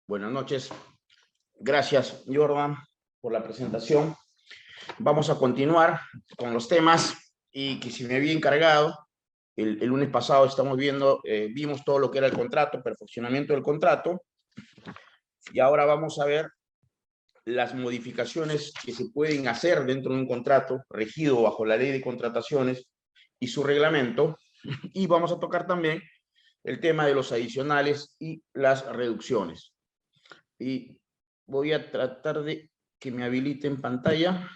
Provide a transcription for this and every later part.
Buenas noches. Gracias, Jordan, por la presentación. Vamos a continuar con los temas y que si me había encargado, el lunes pasado vimos todo lo que era el contrato, perfeccionamiento del contrato, y ahora vamos a ver las modificaciones que se pueden hacer dentro de un contrato regido bajo la ley de contrataciones y su reglamento, y vamos a tocar también el tema de los adicionales y las reducciones. Y voy a tratar de que me habilite en pantalla.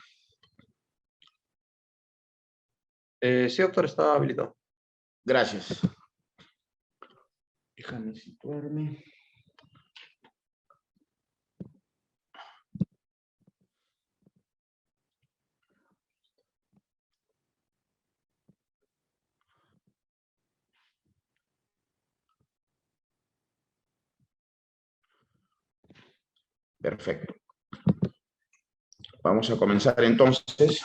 Sí, doctor, está habilitado. Gracias. Déjame situarme. Perfecto. Vamos a comenzar entonces.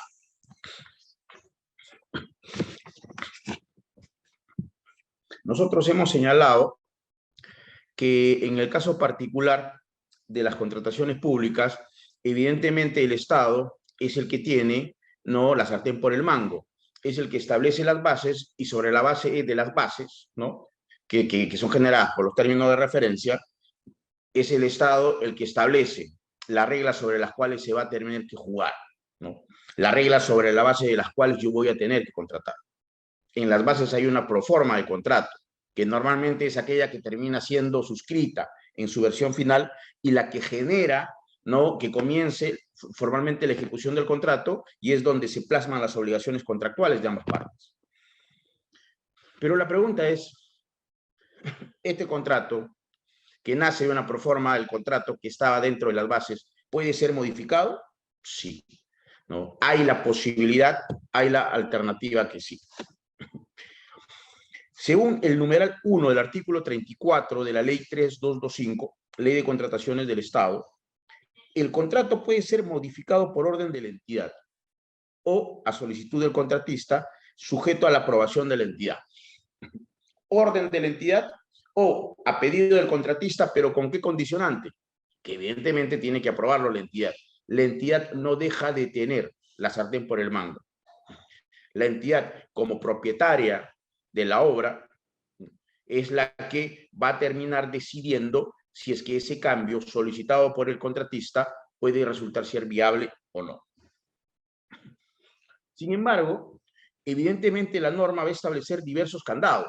Nosotros hemos señalado que en el caso particular de las contrataciones públicas, evidentemente el Estado es el que tiene, ¿no?, la sartén por el mango, es el que establece las bases y sobre la base de las bases, ¿no?, que son generadas por los términos de referencia, es el Estado el que establece las reglas sobre las cuales se va a tener que jugar, ¿no? Las reglas sobre la base de las cuales yo voy a tener que contratar. En las bases hay una proforma de contrato, que normalmente es aquella que termina siendo suscrita en su versión final y la que genera, ¿no?, que comience formalmente la ejecución del contrato, y es donde se plasman las obligaciones contractuales de ambas partes. Pero la pregunta es, ¿este contrato, que nace de una proforma del contrato que estaba dentro de las bases, puede ser modificado? Sí, ¿no? Hay la posibilidad, hay la alternativa que sí. Según el numeral 1 del artículo 34 de la Ley 3225, Ley de Contrataciones del Estado, el contrato puede ser modificado por orden de la entidad o a solicitud del contratista, sujeto a la aprobación de la entidad. Orden de la entidad o a pedido del contratista, pero ¿con qué condicionante? Que evidentemente tiene que aprobarlo la entidad. La entidad no deja de tener la sartén por el mango. La entidad, como propietaria de la obra, es la que va a terminar decidiendo si es que ese cambio solicitado por el contratista puede resultar ser viable o no. Sin embargo, evidentemente la norma va a establecer diversos candados.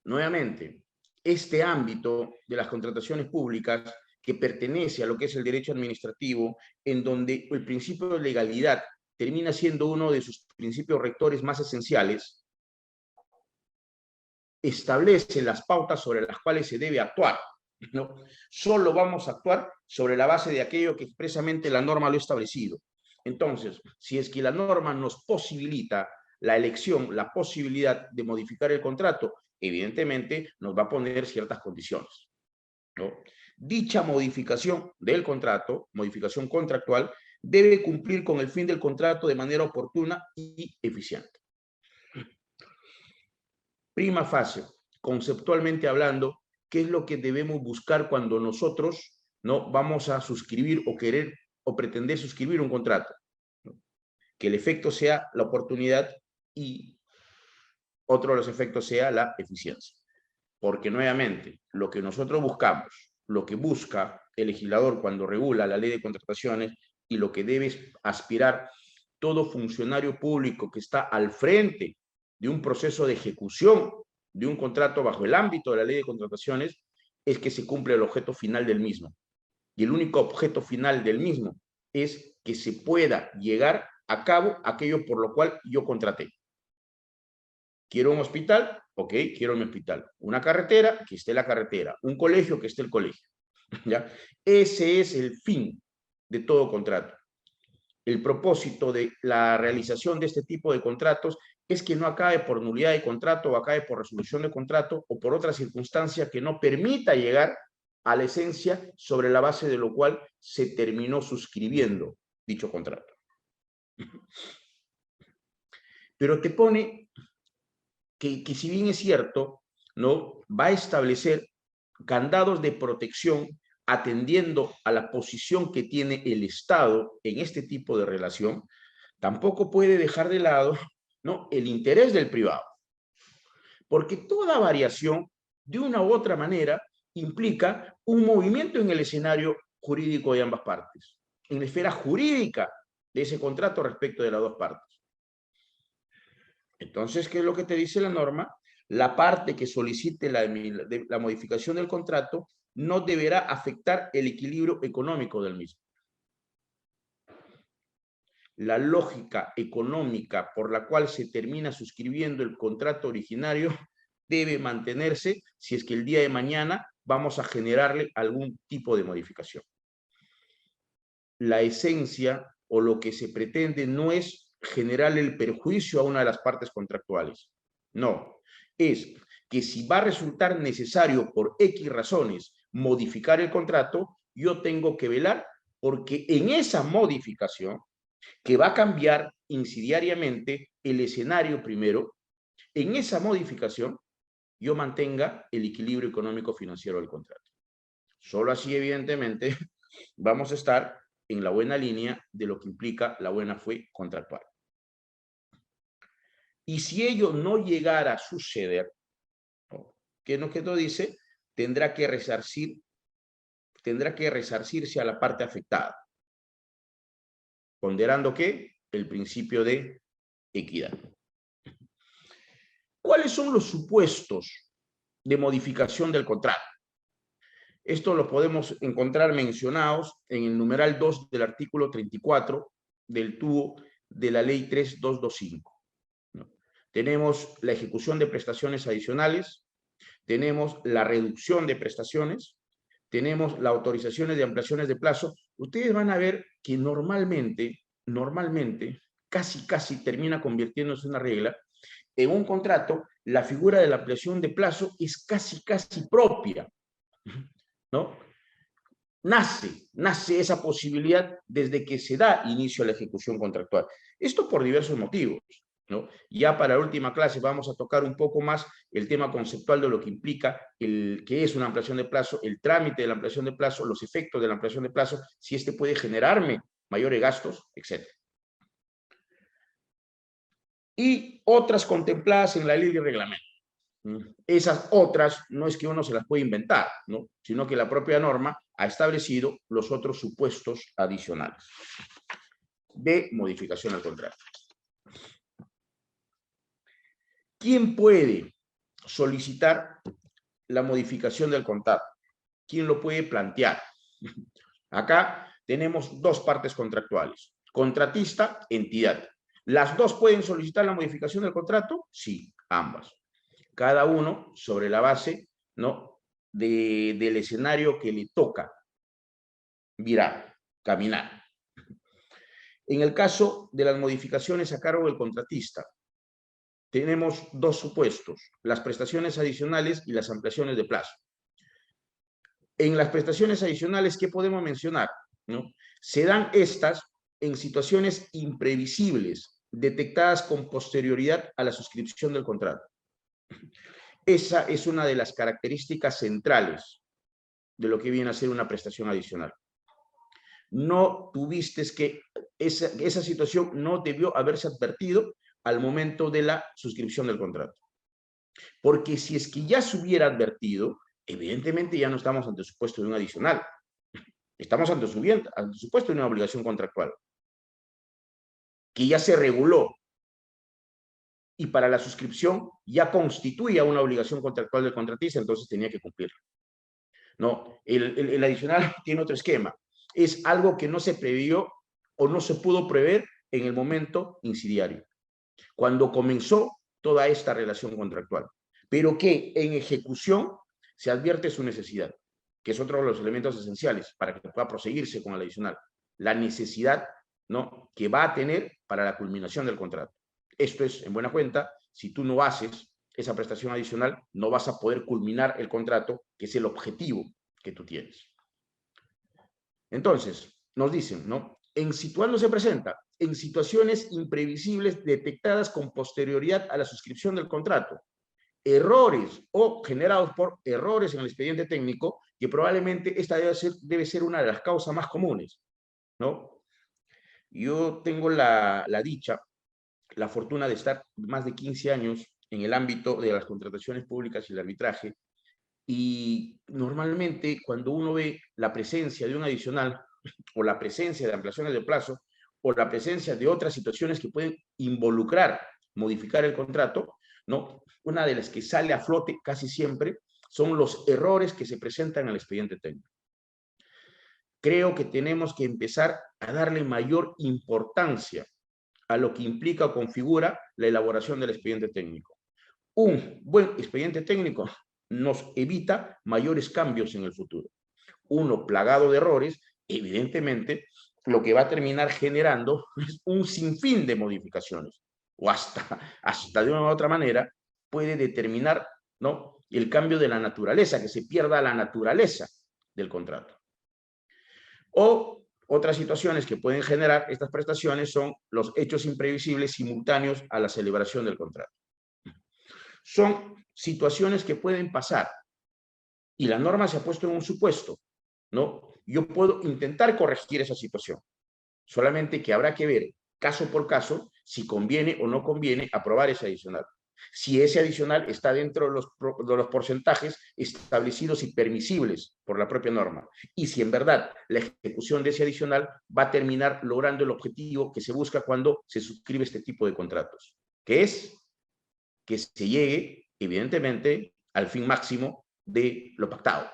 Nuevamente, este ámbito de las contrataciones públicas, que pertenece a lo que es el derecho administrativo, en donde el principio de legalidad termina siendo uno de sus principios rectores más esenciales, establece las pautas sobre las cuales se debe actuar, ¿no? Solo vamos a actuar sobre la base de aquello que expresamente la norma lo ha establecido. Entonces, si es que la norma nos posibilita la elección, la posibilidad de modificar el contrato, evidentemente nos va a poner ciertas condiciones, ¿no? Dicha modificación del contrato, modificación contractual, debe cumplir con el fin del contrato de manera oportuna y eficiente. Prima facie, conceptualmente hablando, ¿qué es lo que debemos buscar cuando nosotros, ¿no?, vamos a suscribir o querer o pretender suscribir un contrato? ¿No? Que el efecto sea la oportunidad y otro de los efectos sea la eficiencia. Porque nuevamente, lo que nosotros buscamos, lo que busca el legislador cuando regula la ley de contrataciones y lo que debe aspirar todo funcionario público que está al frente de un proceso de ejecución de un contrato bajo el ámbito de la ley de contrataciones, es que se cumpla el objeto final del mismo. Y el único objeto final del mismo es que se pueda llegar a cabo aquello por lo cual yo contraté. Quiero un hospital, ok, quiero un hospital. Una carretera, que esté la carretera. Un colegio, que esté el colegio. ¿Ya? Ese es el fin de todo contrato. El propósito de la realización de este tipo de contratos es que no acabe por nulidad de contrato o acabe por resolución de contrato o por otra circunstancia que no permita llegar a la esencia sobre la base de lo cual se terminó suscribiendo dicho contrato. Pero te pone que si bien es cierto, ¿no?, va a establecer candados de protección atendiendo a la posición que tiene el Estado en este tipo de relación, tampoco puede dejar de lado, ¿no?, el interés del privado. Porque toda variación, de una u otra manera, implica un movimiento en el escenario jurídico de ambas partes, en la esfera jurídica de ese contrato respecto de las dos partes. Entonces, ¿qué es lo que te dice la norma? La parte que solicite la modificación del contrato no deberá afectar el equilibrio económico del mismo. La lógica económica por la cual se termina suscribiendo el contrato originario debe mantenerse si es que el día de mañana vamos a generarle algún tipo de modificación. La esencia o lo que se pretende no es generar el perjuicio a una de las partes contractuales. No, es que si va a resultar necesario por X razones modificar el contrato, yo tengo que velar porque en esa modificación, que va a cambiar insidiariamente el escenario primero, en esa modificación yo mantenga el equilibrio económico-financiero del contrato. Solo así, evidentemente, vamos a estar en la buena línea de lo que implica la buena fe contractual. Y si ello no llegara a suceder, ¿qué es lo que nos dice? Tendrá que resarcirse a la parte afectada, ponderando ¿qué? El principio de equidad. ¿Cuáles son los supuestos de modificación del contrato? Esto lo podemos encontrar mencionados en el numeral 2 del artículo 34 del TUO de la ley 3225. Tenemos la ejecución de prestaciones adicionales, tenemos la reducción de prestaciones, tenemos las autorizaciones de ampliaciones de plazo. Ustedes van a ver que normalmente, casi termina convirtiéndose en una regla. En un contrato, la figura de la ampliación de plazo es casi propia, ¿no? Nace esa posibilidad desde que se da inicio a la ejecución contractual. Esto por diversos motivos, ¿no? Ya para la última clase vamos a tocar un poco más el tema conceptual de lo que implica qué es una ampliación de plazo, el trámite de la ampliación de plazo, los efectos de la ampliación de plazo, si este puede generarme mayores gastos, etc. Y otras contempladas en la ley de reglamento. Esas otras no es que uno se las puede inventar, ¿no?, sino que la propia norma ha establecido los otros supuestos adicionales de modificación al contrato. ¿Quién puede solicitar la modificación del contrato? ¿Quién lo puede plantear? Acá tenemos dos partes contractuales, contratista, entidad. ¿Las dos pueden solicitar la modificación del contrato? Sí, ambas. Cada uno sobre la base, ¿no?, del escenario que le toca virar, caminar. En el caso de las modificaciones a cargo del contratista, tenemos dos supuestos, las prestaciones adicionales y las ampliaciones de plazo. En las prestaciones adicionales, ¿qué podemos mencionar? ¿No? Se dan estas en situaciones imprevisibles, detectadas con posterioridad a la suscripción del contrato. Esa es una de las características centrales de lo que viene a ser una prestación adicional. No tuviste que, esa situación no debió haberse advertido al momento de la suscripción del contrato. Porque si es que ya se hubiera advertido, evidentemente ya no estamos ante el supuesto de un adicional. Estamos ante el supuesto de una obligación contractual, que ya se reguló y para la suscripción ya constituía una obligación contractual del contratista, entonces tenía que cumplirla. No, el adicional tiene otro esquema. Es algo que no se previó o no se pudo prever en el momento incidiario, cuando comenzó toda esta relación contractual, pero que en ejecución se advierte su necesidad, que es otro de los elementos esenciales para que pueda proseguirse con el adicional, la necesidad, ¿no?, que va a tener para la culminación del contrato. Esto es, en buena cuenta, si tú no haces esa prestación adicional, no vas a poder culminar el contrato, que es el objetivo que tú tienes. Entonces, nos dicen, ¿no?, ¿cuándo se presenta? En situaciones imprevisibles detectadas con posterioridad a la suscripción del contrato. errores o generados por errores en el expediente técnico, que probablemente esta debe ser una de las causas más comunes, ¿no? Yo tengo la dicha, la fortuna de estar más de 15 años en el ámbito de las contrataciones públicas y el arbitraje, y normalmente cuando uno ve la presencia de un adicional o la presencia de ampliaciones de plazo o la presencia de otras situaciones que pueden involucrar, modificar el contrato, ¿no? Una de las que sale a flote casi siempre son los errores que se presentan en el expediente técnico. Creo que tenemos que empezar a darle mayor importancia a lo que implica o configura la elaboración del expediente técnico. Un buen expediente técnico nos evita mayores cambios en el futuro. Uno plagado de errores, evidentemente, lo que va a terminar generando es un sinfín de modificaciones, o hasta de una u otra manera puede determinar, ¿no?, el cambio de la naturaleza, que se pierda la naturaleza del contrato. O otras situaciones que pueden generar estas prestaciones son los hechos imprevisibles simultáneos a la celebración del contrato. Son situaciones que pueden pasar y la norma se ha puesto en un supuesto, ¿no? Yo puedo intentar corregir esa situación, solamente que habrá que ver caso por caso si conviene o no conviene aprobar ese adicional. Si ese adicional está dentro de los porcentajes establecidos y permisibles por la propia norma. Y si en verdad la ejecución de ese adicional va a terminar logrando el objetivo que se busca cuando se suscribe este tipo de contratos, que es que se llegue, evidentemente, al fin máximo de lo pactado,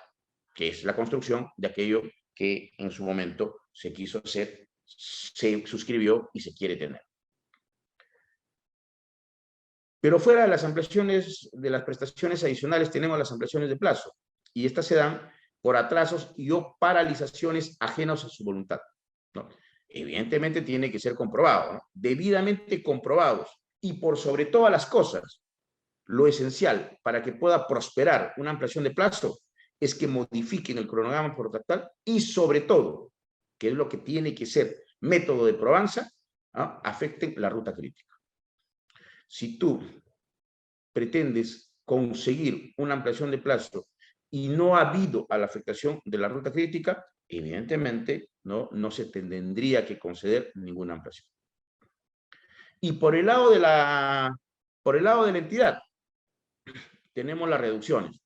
que es la construcción de aquello que en su momento se quiso hacer, se suscribió y se quiere tener. Pero fuera de las ampliaciones de las prestaciones adicionales tenemos las ampliaciones de plazo, y estas se dan por atrasos y o paralizaciones ajenos a su voluntad, ¿no? Evidentemente tiene que ser comprobado, ¿no? Debidamente comprobados, y por sobre todas las cosas, lo esencial para que pueda prosperar una ampliación de plazo es que modifiquen el cronograma contractual y sobre todo, que es lo que tiene que ser método de probanza, ¿no?, afecten la ruta crítica. Si tú pretendes conseguir una ampliación de plazo y no ha habido a la afectación de la ruta crítica, evidentemente no se tendría que conceder ninguna ampliación. Y por el lado de la entidad, tenemos las reducciones.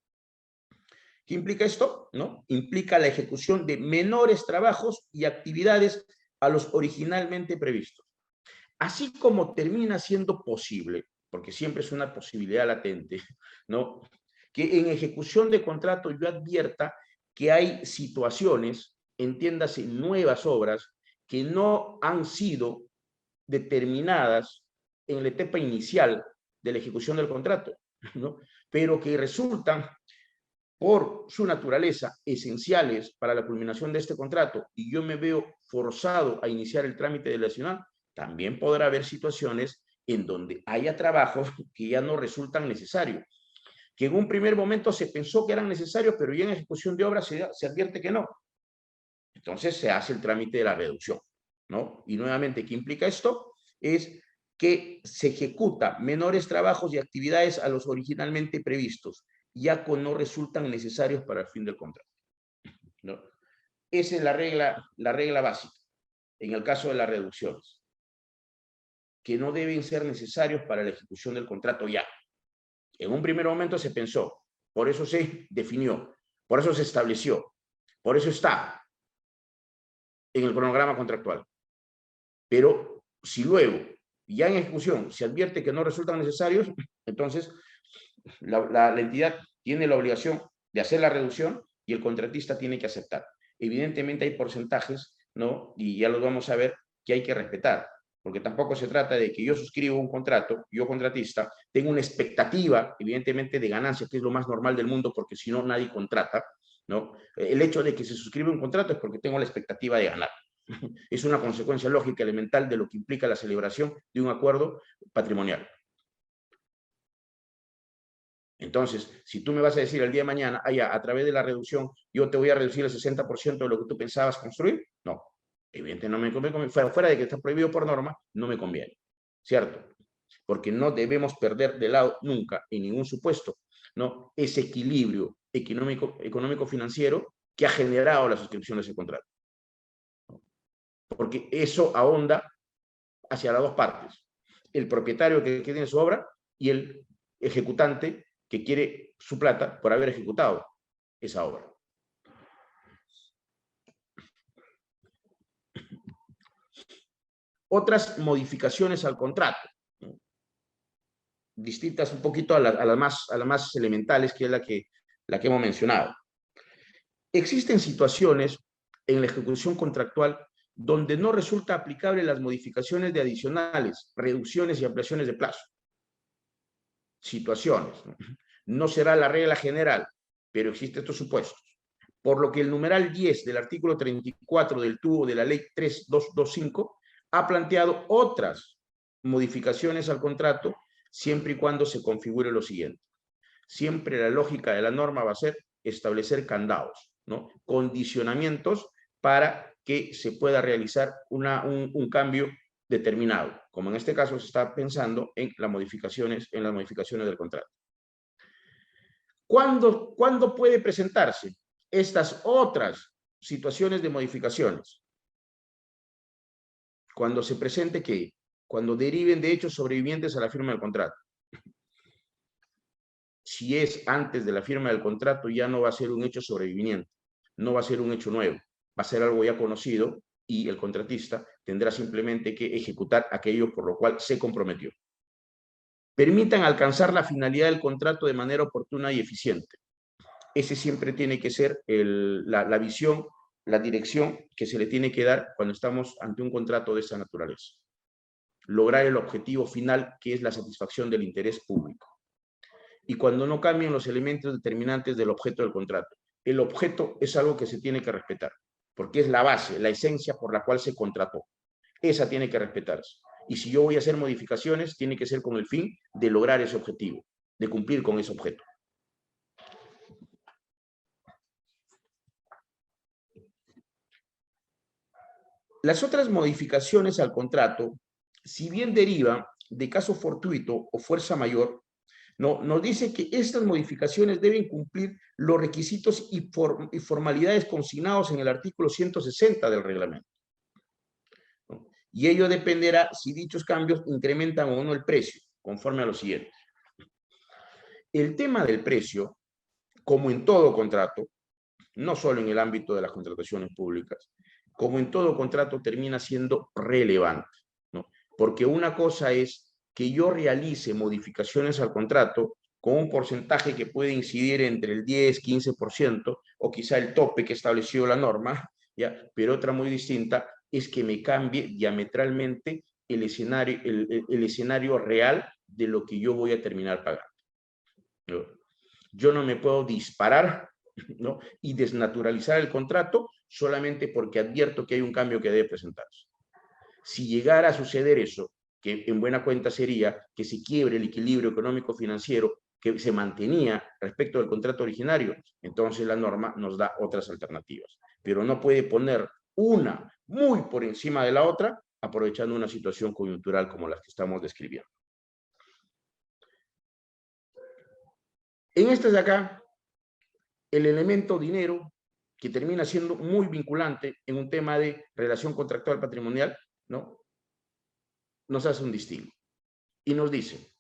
¿Qué implica esto? ¿No? Implica la ejecución de menores trabajos y actividades a los originalmente previstos. Así como termina siendo posible, porque siempre es una posibilidad latente, ¿no?, que en ejecución de contrato yo advierta que hay situaciones, entiéndase, nuevas obras, que no han sido determinadas en la etapa inicial de la ejecución del contrato, ¿no?, pero que resultan por su naturaleza esenciales para la culminación de este contrato, y yo me veo forzado a iniciar el trámite de adicional. También podrá haber situaciones en donde haya trabajos que ya no resultan necesarios, que en un primer momento se pensó que eran necesarios, pero ya en ejecución de obra se advierte que no. Entonces se hace el trámite de la reducción, ¿no? Y nuevamente, ¿qué implica esto? Es que se ejecuta menores trabajos y actividades a los originalmente previstos, ya que no resultan necesarios para el fin del contrato, ¿no? Esa es la regla básica en el caso de las reducciones, que no deben ser necesarios para la ejecución del contrato ya. En un primer momento se pensó, por eso se definió, por eso se estableció, por eso está en el cronograma contractual. Pero si luego, ya en ejecución, se advierte que no resultan necesarios, entonces la entidad tiene la obligación de hacer la reducción y el contratista tiene que aceptar. Evidentemente hay porcentajes, ¿no?, y ya los vamos a ver, que hay que respetar, porque tampoco se trata de que yo suscribo un contrato, yo contratista, tengo una expectativa, evidentemente, de ganancia, que es lo más normal del mundo, porque si no, nadie contrata, ¿no? El hecho de que se suscribe un contrato es porque tengo la expectativa de ganar. Es una consecuencia lógica elemental de lo que implica la celebración de un acuerdo patrimonial. Entonces, si tú me vas a decir el día de mañana, a través de la reducción, yo te voy a reducir el 60% de lo que tú pensabas construir, no. Evidentemente no me conviene, fuera de que está prohibido por norma, no me conviene, ¿cierto? porque no debemos perder de lado nunca, en ningún supuesto, ¿no?, ese equilibrio económico-financiero que ha generado la suscripción de ese contrato. Porque eso ahonda hacia las dos partes. El propietario que tiene su obra y el ejecutante que quiere su plata por haber ejecutado esa obra. Otras modificaciones al contrato, ¿no?, distintas un poquito a las más elementales, que es la que hemos mencionado. Existen situaciones en la ejecución contractual donde no resulta aplicable las modificaciones de adicionales, reducciones y ampliaciones de plazo. Situaciones, ¿no? No será la regla general, pero existen estos supuestos. Por lo que el numeral 10 del artículo 34 del tubo de la ley 3225 ha planteado otras modificaciones al contrato, siempre y cuando se configure lo siguiente. Siempre la lógica de la norma va a ser establecer candados, ¿no?, condicionamientos para que se pueda realizar un cambio determinado, como en este caso se está pensando en las modificaciones del contrato. ¿Cuándo puede presentarse estas otras situaciones de modificaciones? Cuando se presente, ¿qué? Cuando deriven de hechos sobrevivientes a la firma del contrato. Si es antes de la firma del contrato, ya no va a ser un hecho sobreviviente, no va a ser un hecho nuevo, va a ser algo ya conocido y el contratista tendrá simplemente que ejecutar aquello por lo cual se comprometió. Permitan alcanzar la finalidad del contrato de manera oportuna y eficiente. Ese siempre tiene que ser la visión, la dirección que se le tiene que dar cuando estamos ante un contrato de esta naturaleza. Lograr el objetivo final, que es la satisfacción del interés público. Y cuando no cambien los elementos determinantes del objeto del contrato. El objeto es algo que se tiene que respetar, porque es la base, la esencia por la cual se contrató. Esa tiene que respetarse. Y si yo voy a hacer modificaciones, tiene que ser con el fin de lograr ese objetivo, de cumplir con ese objeto. Las otras modificaciones al contrato, si bien derivan de caso fortuito o fuerza mayor, ¿no?, nos dice que estas modificaciones deben cumplir los requisitos y formalidades consignados en el artículo 160 del reglamento, ¿no? Y ello dependerá si dichos cambios incrementan o no el precio, conforme a lo siguiente. El tema del precio, como en todo contrato, no solo en el ámbito de las contrataciones públicas, como en todo contrato termina siendo relevante, ¿no? Porque una cosa es que yo realice modificaciones al contrato con un porcentaje que puede incidir entre el 10, 15% o quizá el tope que estableció la norma, ¿ya? Pero otra muy distinta es que me cambie diametralmente el escenario real de lo que yo voy a terminar pagando, ¿no? Yo no me puedo disparar, ¿no?, y desnaturalizar el contrato solamente porque advierto que hay un cambio que debe presentarse. Si llegara a suceder eso, que en buena cuenta sería que se quiebre el equilibrio económico-financiero que se mantenía respecto del contrato originario, entonces la norma nos da otras alternativas. Pero no puede poner una muy por encima de la otra, aprovechando una situación coyuntural como la que estamos describiendo. En este de acá, el elemento dinero, que termina siendo muy vinculante en un tema de relación contractual patrimonial, ¿no?, nos hace un distingo. Y nos dice,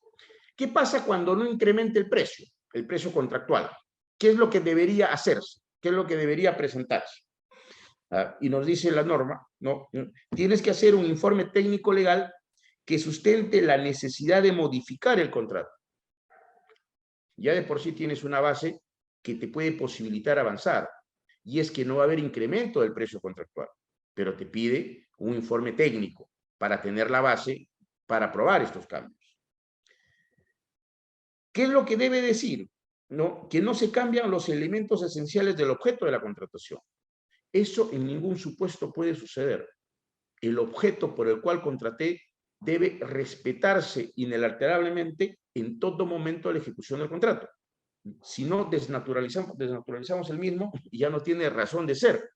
¿qué pasa cuando no incremente el precio contractual? ¿Qué es lo que debería hacerse? ¿Qué es lo que debería presentarse? Y nos dice la norma, ¿no?, tienes que hacer un informe técnico legal que sustente la necesidad de modificar el contrato. Ya de por sí tienes una base que te puede posibilitar avanzar, y es que no va a haber incremento del precio contractual, pero te pide un informe técnico para tener la base para aprobar estos cambios. ¿Qué es lo que debe decir? ¿No? Que no se cambian los elementos esenciales del objeto de la contratación. Eso en ningún supuesto puede suceder. El objeto por el cual contraté debe respetarse inalterablemente en todo momento de la ejecución del contrato. Si no, desnaturalizamos el mismo y ya no tiene razón de ser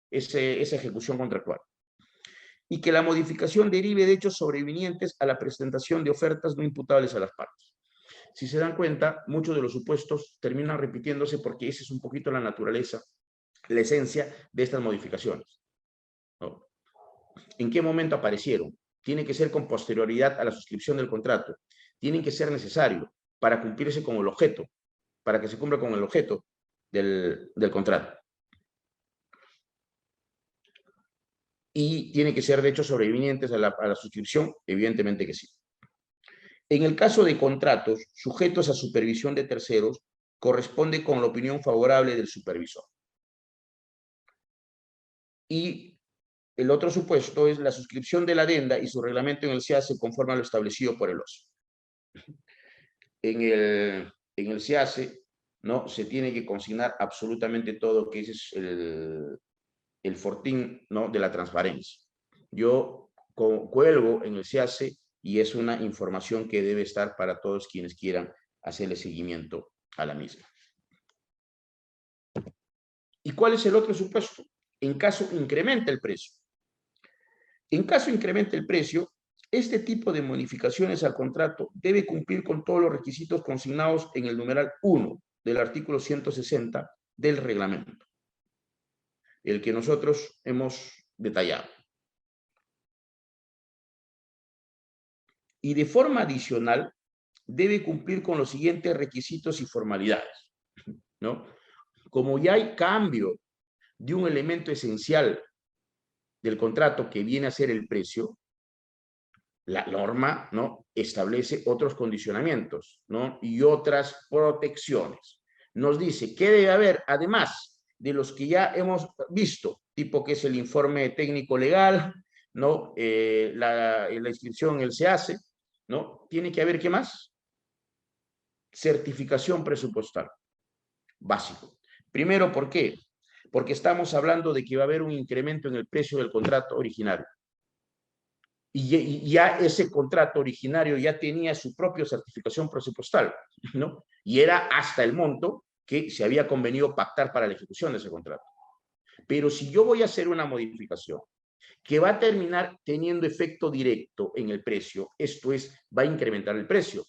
esa ejecución contractual. y que la modificación derive de hechos sobrevinientes a la presentación de ofertas no imputables a las partes. Si se dan cuenta, muchos de los supuestos terminan repitiéndose porque esa es un poquito la naturaleza, la esencia de estas modificaciones, ¿no? ¿En qué momento aparecieron? Tiene que ser con posterioridad a la suscripción del contrato. Tienen que ser necesarios para cumplirse con el objeto, para que se cumpla con el objeto del contrato. Y tiene que ser de hecho sobrevinientes a la suscripción, evidentemente que sí. En el caso de contratos sujetos a supervisión de terceros, corresponde con la opinión favorable del supervisor. Y el otro supuesto es la suscripción de la adenda y su reglamento en el SEACE conforme a lo establecido por el OSI. En el SEACE, ¿no? Se tiene que consignar absolutamente todo, que ese es el fortín, ¿no? De la transparencia. Yo cuelgo en el SEACE y es una información que debe estar para todos quienes quieran hacerle seguimiento a la misma. ¿Y cuál es el otro supuesto? En caso incrementa el precio. En caso incremente el precio, este tipo de modificaciones al contrato debe cumplir con todos los requisitos consignados en el numeral 1 del artículo 160 del reglamento, el que nosotros hemos detallado. Y de forma adicional, debe cumplir con los siguientes requisitos y formalidades, ¿no? Como ya hay cambio de un elemento esencial del contrato que viene a ser el precio, la norma, ¿no? Establece otros condicionamientos, ¿no? Y otras protecciones. Nos dice qué debe haber, además de los que ya hemos visto, tipo que es el informe técnico legal, ¿no? La inscripción en el SEACE, ¿no? Tiene que haber, ¿qué más? Certificación presupuestal. Básico. Primero, ¿por qué? Porque estamos hablando de que va a haber un incremento en el precio del contrato originario. Y ya ese contrato originario ya tenía su propia certificación presupuestal, ¿no? Y era hasta el monto que se había convenido pactar para la ejecución de ese contrato. Pero si yo voy a hacer una modificación que va a terminar teniendo efecto directo en el precio, esto es, va a incrementar el precio,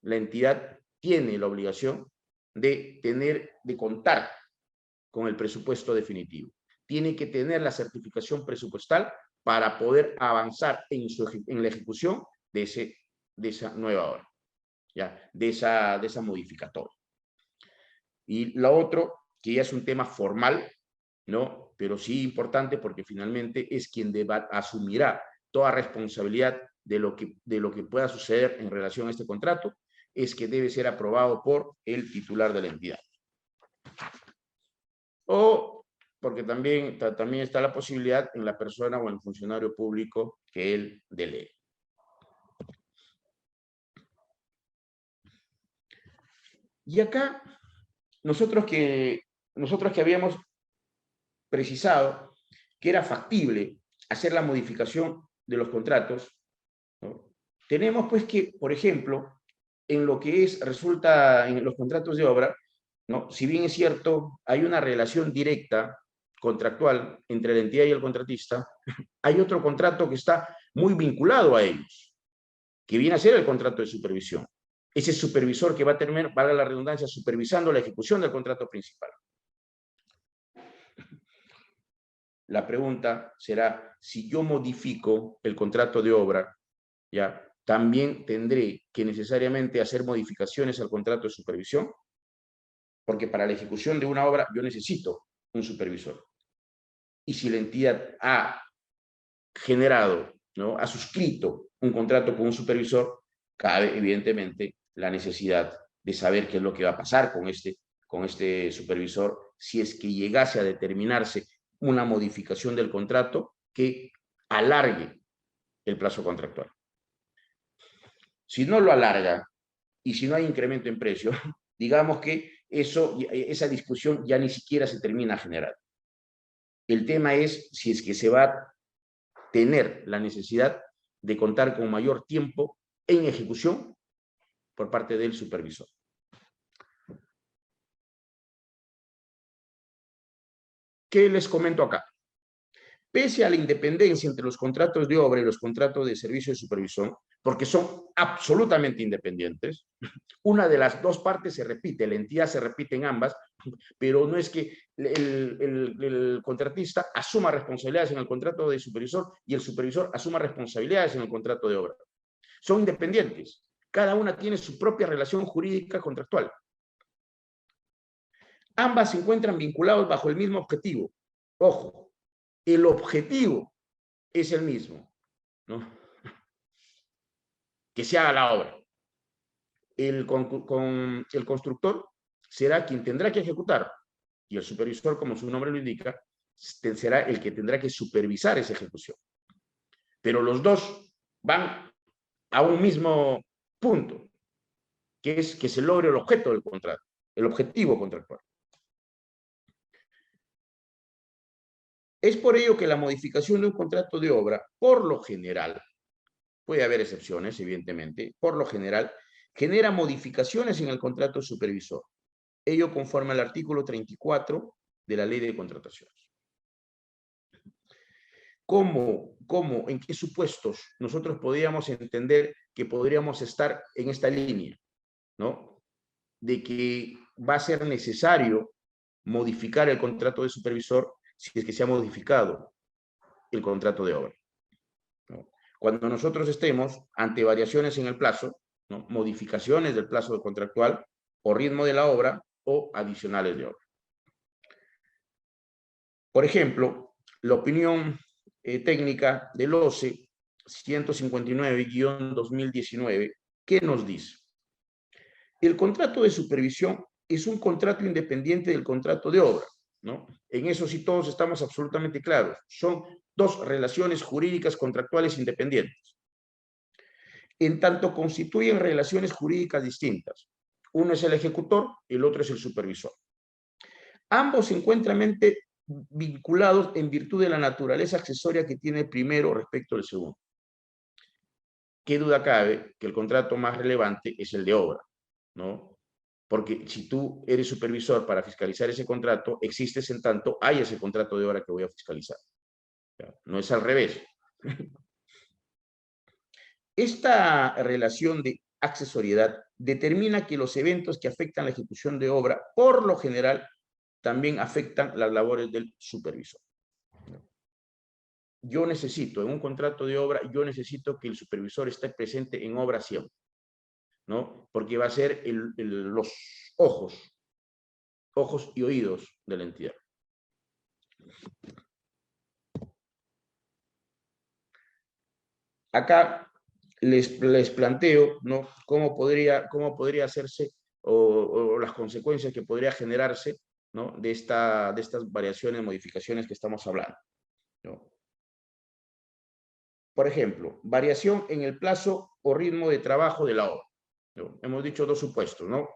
la entidad tiene la obligación de contar con el presupuesto definitivo. Tiene que tener la certificación presupuestal para poder avanzar en la ejecución de esa nueva obra, ¿ya? De esa modificatoria. Y lo otro, que ya es un tema formal, ¿no? Pero sí importante porque finalmente es quien asumirá toda responsabilidad de lo que pueda suceder en relación a este contrato, es que debe ser aprobado por el titular de la entidad. O porque también está la posibilidad en la persona o en el funcionario público que él delegue. Y acá, nosotros que habíamos precisado que era factible hacer la modificación de los contratos, ¿no? Tenemos pues que, por ejemplo, en lo que resulta en los contratos de obra, ¿no? Si bien es cierto, hay una relación directa contractual entre la entidad y el contratista, hay otro contrato que está muy vinculado a ellos, que viene a ser el contrato de supervisión. Ese supervisor que va a terminar, valga la redundancia, supervisando la ejecución del contrato principal. La pregunta será, si yo modifico el contrato de obra, ¿ya? ¿También tendré que necesariamente hacer modificaciones al contrato de supervisión? Porque para la ejecución de una obra yo necesito un supervisor. Y si la entidad ha generado, ¿no? Ha suscrito un contrato con un supervisor, cabe evidentemente la necesidad de saber qué es lo que va a pasar con este supervisor si es que llegase a determinarse una modificación del contrato que alargue el plazo contractual. Si no lo alarga y si no hay incremento en precio, digamos que esa discusión ya ni siquiera se termina a generar. El tema es si es que se va a tener la necesidad de contar con mayor tiempo en ejecución por parte del supervisor. ¿Qué les comento acá? pese a la independencia entre los contratos de obra y los contratos de servicio de supervisión, porque son absolutamente independientes, una de las dos partes se repite, la entidad se repite en ambas, pero no es que el contratista asuma responsabilidades en el contrato de supervisor y el supervisor asuma responsabilidades en el contrato de obra. Son independientes. Cada una tiene su propia relación jurídica contractual. Ambas se encuentran vinculados bajo el mismo objetivo. Ojo, el objetivo es el mismo, ¿no? Que se haga la obra. El constructor será quien tendrá que ejecutar y el supervisor, como su nombre lo indica, será el que tendrá que supervisar esa ejecución. Pero los dos van a un mismo punto, que es que se logre el objeto del contrato, el objetivo contractual. Es por ello que la modificación de un contrato de obra, por lo general, puede haber excepciones, evidentemente, por lo general, genera modificaciones en el contrato supervisor. Ello conforme al artículo 34 de la Ley de Contrataciones. ¿Cómo, en qué supuestos nosotros podríamos entender que podríamos estar en esta línea, ¿no? De que va a ser necesario modificar el contrato de supervisor si es que se ha modificado el contrato de obra, ¿no? Cuando nosotros estemos ante variaciones en el plazo, ¿no? Modificaciones del plazo contractual o ritmo de la obra o adicionales de obra. Por ejemplo, la opinión técnica del OCE 159-2019, ¿qué nos dice? El contrato de supervisión es un contrato independiente del contrato de obra, ¿no? En eso sí todos estamos absolutamente claros. Son dos relaciones jurídicas contractuales independientes. En tanto constituyen relaciones jurídicas distintas. Uno es el ejecutor, el otro es el supervisor. Ambos se encuentran vinculados en virtud de la naturaleza accesoria que tiene el primero respecto al segundo. ¿Qué duda cabe que el contrato más relevante es el de obra, ¿no? Porque si tú eres supervisor para fiscalizar ese contrato, existes en tanto hay ese contrato de obra que voy a fiscalizar. No es al revés. Esta relación de accesoriedad determina que los eventos que afectan la ejecución de obra, por lo general, también afectan las labores del supervisor. Yo necesito, en un contrato de obra, yo necesito que el supervisor esté presente en obra siempre, ¿no? Porque va a ser los ojos y oídos de la entidad. Acá les planteo, ¿no? cómo podría hacerse o las consecuencias que podría generarse, ¿no? de estas variaciones, modificaciones que estamos hablando, ¿no? Por ejemplo, variación en el plazo o ritmo de trabajo de la obra, ¿no? Hemos dicho dos supuestos, ¿no?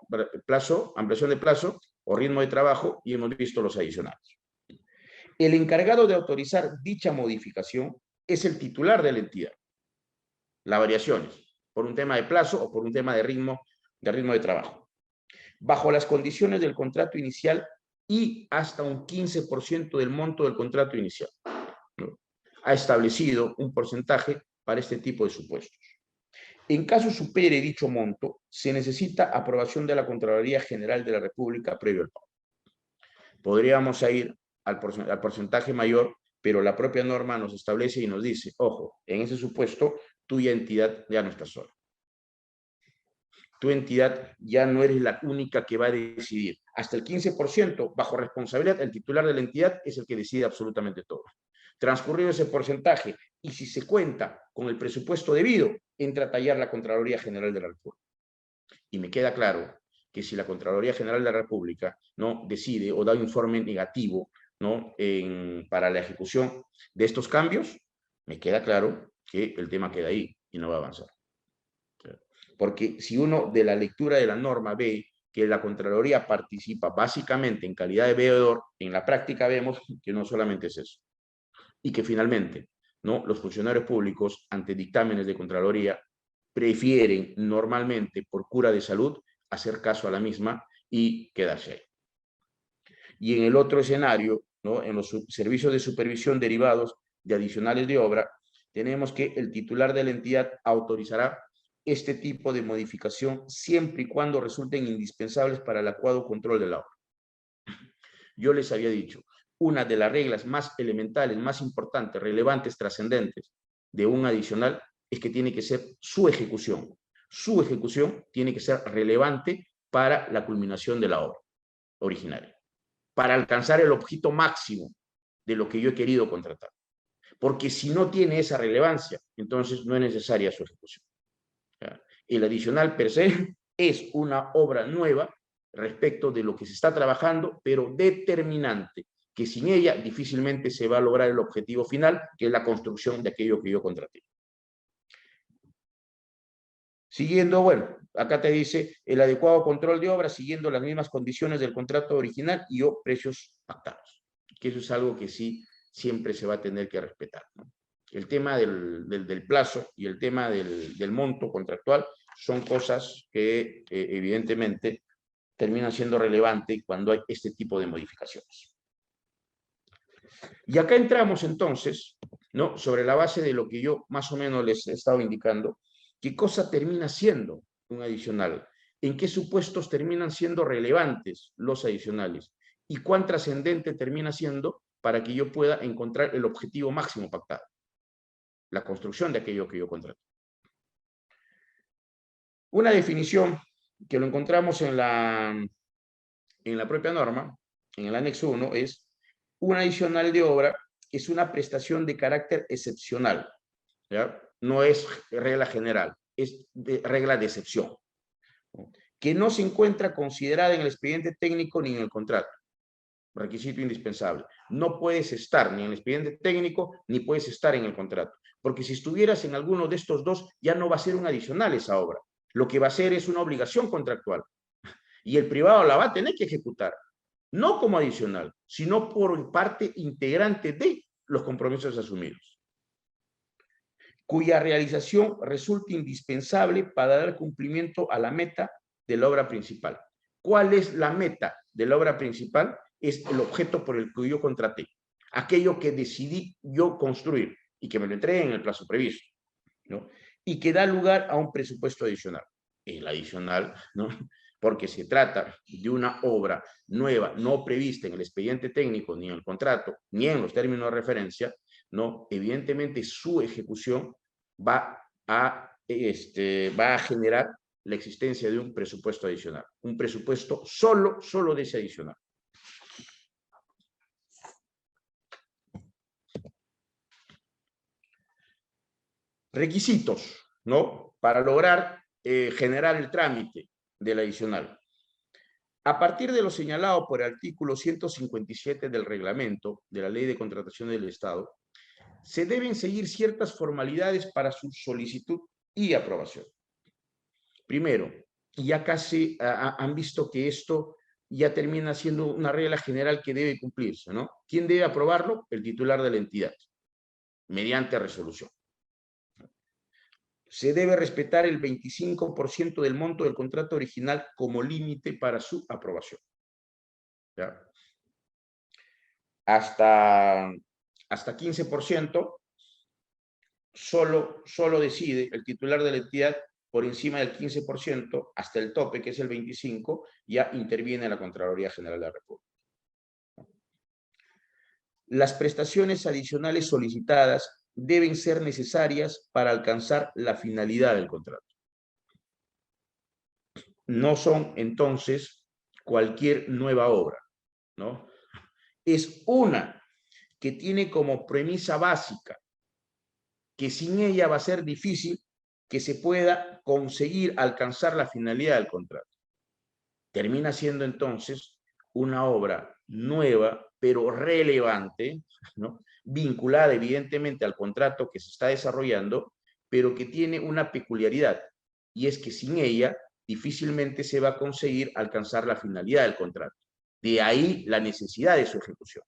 Plazo, ampliación de plazo o ritmo de trabajo, y hemos visto los adicionales. El encargado de autorizar dicha modificación es el titular de la entidad. Las variaciones, por un tema de plazo o por un tema de ritmo de trabajo. Bajo las condiciones del contrato inicial y hasta un 15% del monto del contrato inicial, ¿no? Ha establecido un porcentaje para este tipo de supuestos. En caso supere dicho monto, se necesita aprobación de la Contraloría General de la República previo al pago. Podríamos ir al porcentaje mayor, pero la propia norma nos establece y nos dice, ojo, en ese supuesto, tuya entidad ya no está sola. Tu entidad ya no eres la única que va a decidir. Hasta el 15%, bajo responsabilidad, el titular de la entidad es el que decide absolutamente todo. Transcurrido ese porcentaje, y si se cuenta con el presupuesto debido, entra a tallar la Contraloría General de la República. Y me queda claro que si la Contraloría General de la República no decide o da un informe negativo, ¿no? para la ejecución de estos cambios, me queda claro que el tema queda ahí y no va a avanzar. Porque si uno de la lectura de la norma ve que la Contraloría participa básicamente en calidad de veedor, en la práctica vemos que no solamente es eso. Y que finalmente, ¿no? los funcionarios públicos ante dictámenes de Contraloría prefieren normalmente por cura de salud hacer caso a la misma y quedarse ahí. Y en el otro escenario, ¿no? en los servicios de supervisión derivados, de adicionales de obra, tenemos que el titular de la entidad autorizará este tipo de modificación siempre y cuando resulten indispensables para el adecuado control de la obra. Yo les había dicho, una de las reglas más elementales, más importantes, relevantes, trascendentes de un adicional es que tiene que ser su ejecución. Su ejecución tiene que ser relevante para la culminación de la obra originaria, para alcanzar el objeto máximo de lo que yo he querido contratar. Porque si no tiene esa relevancia, entonces no es necesaria su ejecución. El adicional per se es una obra nueva respecto de lo que se está trabajando, pero determinante, que sin ella difícilmente se va a lograr el objetivo final, que es la construcción de aquello que yo contraté. Siguiendo, bueno, acá te dice el adecuado control de obra siguiendo las mismas condiciones del contrato original y o precios pactados. Que eso es algo que sí siempre se va a tener que respetar, ¿no? El tema del plazo y el tema del monto contractual son cosas que evidentemente terminan siendo relevantes cuando hay este tipo de modificaciones. Y acá entramos entonces, ¿no? Sobre la base de lo que yo más o menos les he estado indicando, ¿qué cosa termina siendo un adicional? ¿En qué supuestos terminan siendo relevantes los adicionales? ¿Y cuán trascendente termina siendo para que yo pueda encontrar el objetivo máximo pactado? La construcción de aquello que yo contrato. Una definición que lo encontramos en la propia norma, en el anexo 1, es un adicional de obra es una prestación de carácter excepcional, ¿ya? No es regla general, es regla de excepción, ¿no? Que no se encuentra considerada en el expediente técnico ni en el contrato. Requisito indispensable. No puedes estar ni en el expediente técnico ni puedes estar en el contrato, porque si estuvieras en alguno de estos dos ya no va a ser un adicional esa obra. Lo que va a ser es una obligación contractual y el privado la va a tener que ejecutar, no como adicional, sino por parte integrante de los compromisos asumidos, cuya realización resulta indispensable para dar cumplimiento a la meta de la obra principal. ¿Cuál es la meta de la obra principal? Es el objeto por el que yo contraté, aquello que decidí yo construir y que me lo entreguen en el plazo previsto, ¿no? Y que da lugar a un presupuesto adicional. El adicional, ¿no? Porque se trata de una obra nueva, no prevista en el expediente técnico, ni en el contrato, ni en los términos de referencia, ¿no? Evidentemente su ejecución va a generar la existencia de un presupuesto adicional, un presupuesto solo de ese adicional. Requisitos, ¿no? Para lograr generar el trámite del adicional. A partir de lo señalado por el artículo 157 del reglamento de la Ley de Contratación del Estado, se deben seguir ciertas formalidades para su solicitud y aprobación. Primero, ya casi han visto que esto ya termina siendo una regla general que debe cumplirse, ¿no? ¿Quién debe aprobarlo? El titular de la entidad, mediante resolución. Se debe respetar el 25% del monto del contrato original como límite para su aprobación, ¿ya? Hasta 15% solo decide el titular de la entidad. Por encima del 15%, hasta el tope, que es el 25%, ya interviene la Contraloría General de la República. Las prestaciones adicionales solicitadas deben ser necesarias para alcanzar la finalidad del contrato. No son, entonces, cualquier nueva obra, ¿no? Es una que tiene como premisa básica que sin ella va a ser difícil que se pueda conseguir alcanzar la finalidad del contrato. Termina siendo entonces una obra nueva, pero relevante, ¿no? Vinculada evidentemente al contrato que se está desarrollando, pero que tiene una peculiaridad, y es que sin ella difícilmente se va a conseguir alcanzar la finalidad del contrato. De ahí la necesidad de su ejecución.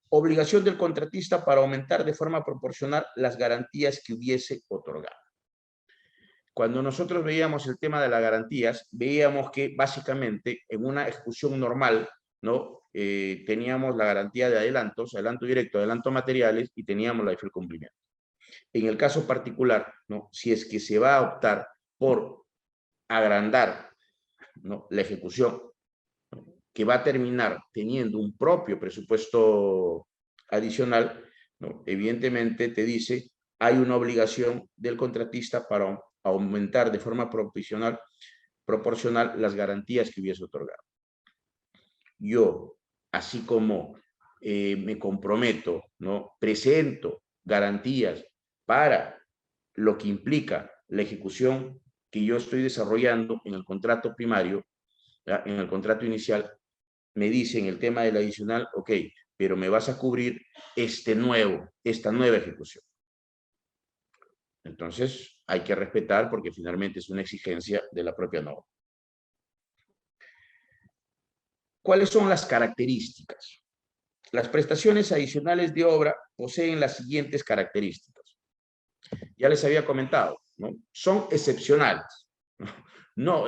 Obligación del contratista para aumentar de forma proporcional las garantías que hubiese otorgado. Cuando nosotros veíamos el tema de las garantías, veíamos que básicamente en una ejecución normal, ¿no? teníamos la garantía de adelantos, adelanto directo, adelanto materiales, y teníamos la de fiel cumplimiento. En el caso particular, ¿no? Si es que se va a optar por agrandar, ¿no?, la ejecución, ¿no?, que va a terminar teniendo un propio presupuesto adicional, ¿no?, evidentemente te dice, hay una obligación del contratista para aumentar de forma proporcional las garantías que hubiese otorgado. Yo, así como me comprometo, ¿no?, presento garantías para lo que implica la ejecución que yo estoy desarrollando en el contrato primario, ¿ya?, en el contrato inicial, me dicen el tema del adicional, ok, pero me vas a cubrir esta nueva ejecución. Entonces, hay que respetar porque finalmente es una exigencia de la propia norma. ¿Cuáles son las características? Las prestaciones adicionales de obra poseen las siguientes características. Ya les había comentado, ¿no? Son excepcionales. No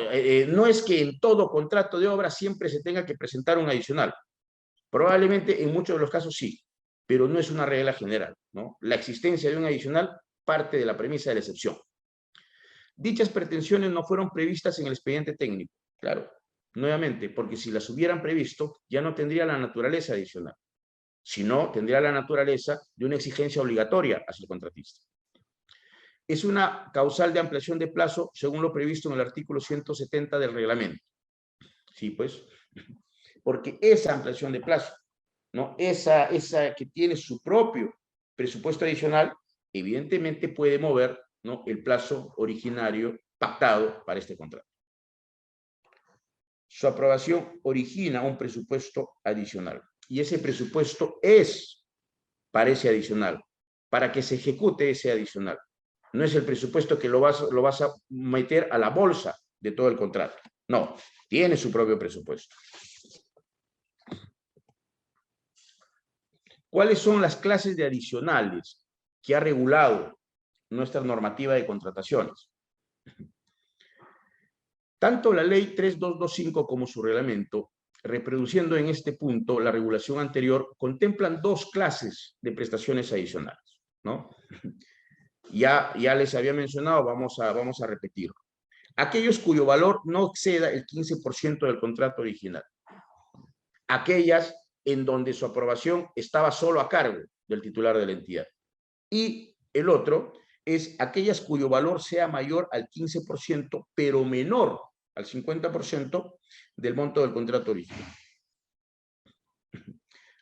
es que en todo contrato de obra siempre se tenga que presentar un adicional. Probablemente en muchos de los casos sí, pero no es una regla general, ¿no? La existencia de un adicional parte de la premisa de la excepción. Dichas pretensiones no fueron previstas en el expediente técnico, claro, nuevamente, porque si las hubieran previsto, ya no tendría la naturaleza adicional, sino tendría la naturaleza de una exigencia obligatoria hacia el contratista. Es una causal de ampliación de plazo según lo previsto en el artículo 170 del reglamento. Sí, pues, porque esa ampliación de plazo, ¿no?, esa que tiene su propio presupuesto adicional, evidentemente puede mover, ¿no?, el plazo originario pactado para este contrato. Su aprobación origina un presupuesto adicional y ese presupuesto es para ese adicional, para que se ejecute ese adicional. No es el presupuesto que lo vas a meter a la bolsa de todo el contrato. No, tiene su propio presupuesto. ¿Cuáles son las clases de adicionales que ha regulado nuestra normativa de contrataciones? Tanto la ley 3225 como su reglamento, reproduciendo en este punto la regulación anterior, contemplan dos clases de prestaciones adicionales, ¿no? Ya les había mencionado, vamos a repetirlo. Aquellos cuyo valor no exceda el 15% del contrato original. Aquellas en donde su aprobación estaba solo a cargo del titular de la entidad. Y el otro es aquellas cuyo valor sea mayor al 15%, pero menor al 50% del monto del contrato original.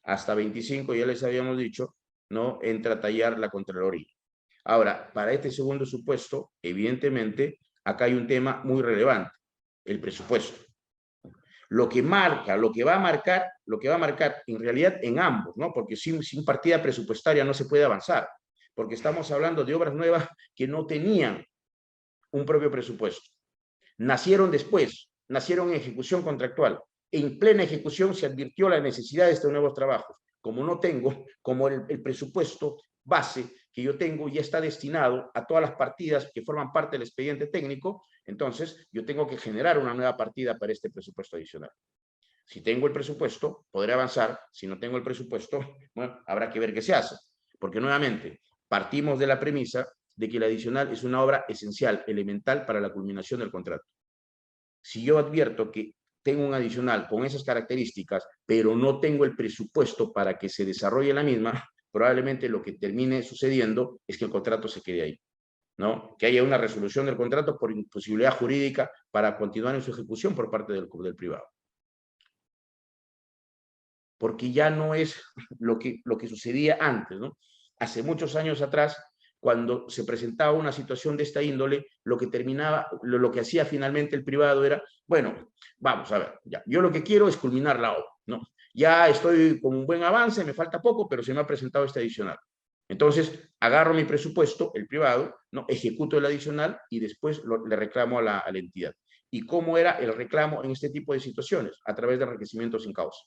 Hasta 25, ya les habíamos dicho, no entra a tallar la Contraloría. Ahora, para este segundo supuesto, evidentemente, acá hay un tema muy relevante, el presupuesto. Lo que va a marcar en realidad en ambos, ¿no? Porque sin partida presupuestaria no se puede avanzar, porque estamos hablando de obras nuevas que no tenían un propio presupuesto. Nacieron después, nacieron en ejecución contractual. En plena ejecución se advirtió la necesidad de estos nuevos trabajos. Como no tengo, como el presupuesto base que yo tengo ya está destinado a todas las partidas que forman parte del expediente técnico, entonces yo tengo que generar una nueva partida para este presupuesto adicional. Si tengo el presupuesto, podré avanzar. Si no tengo el presupuesto, bueno, habrá que ver qué se hace. Porque nuevamente, partimos de la premisa de que el adicional es una obra esencial, elemental para la culminación del contrato. Si yo advierto que tengo un adicional con esas características, pero no tengo el presupuesto para que se desarrolle la misma, probablemente lo que termine sucediendo es que el contrato se quede ahí, ¿no? Que haya una resolución del contrato por imposibilidad jurídica para continuar en su ejecución por parte del privado. Porque ya no es lo que sucedía antes, ¿no? Hace muchos años atrás, cuando se presentaba una situación de esta índole, lo que hacía finalmente el privado era, bueno, vamos a ver, ya, yo lo que quiero es culminar la obra, ¿no? Ya estoy con un buen avance, me falta poco, pero se me ha presentado este adicional. Entonces, agarro mi presupuesto, el privado, ¿no?, ejecuto el adicional y después le reclamo a la entidad. ¿Y cómo era el reclamo en este tipo de situaciones? A través de enriquecimiento sin causa.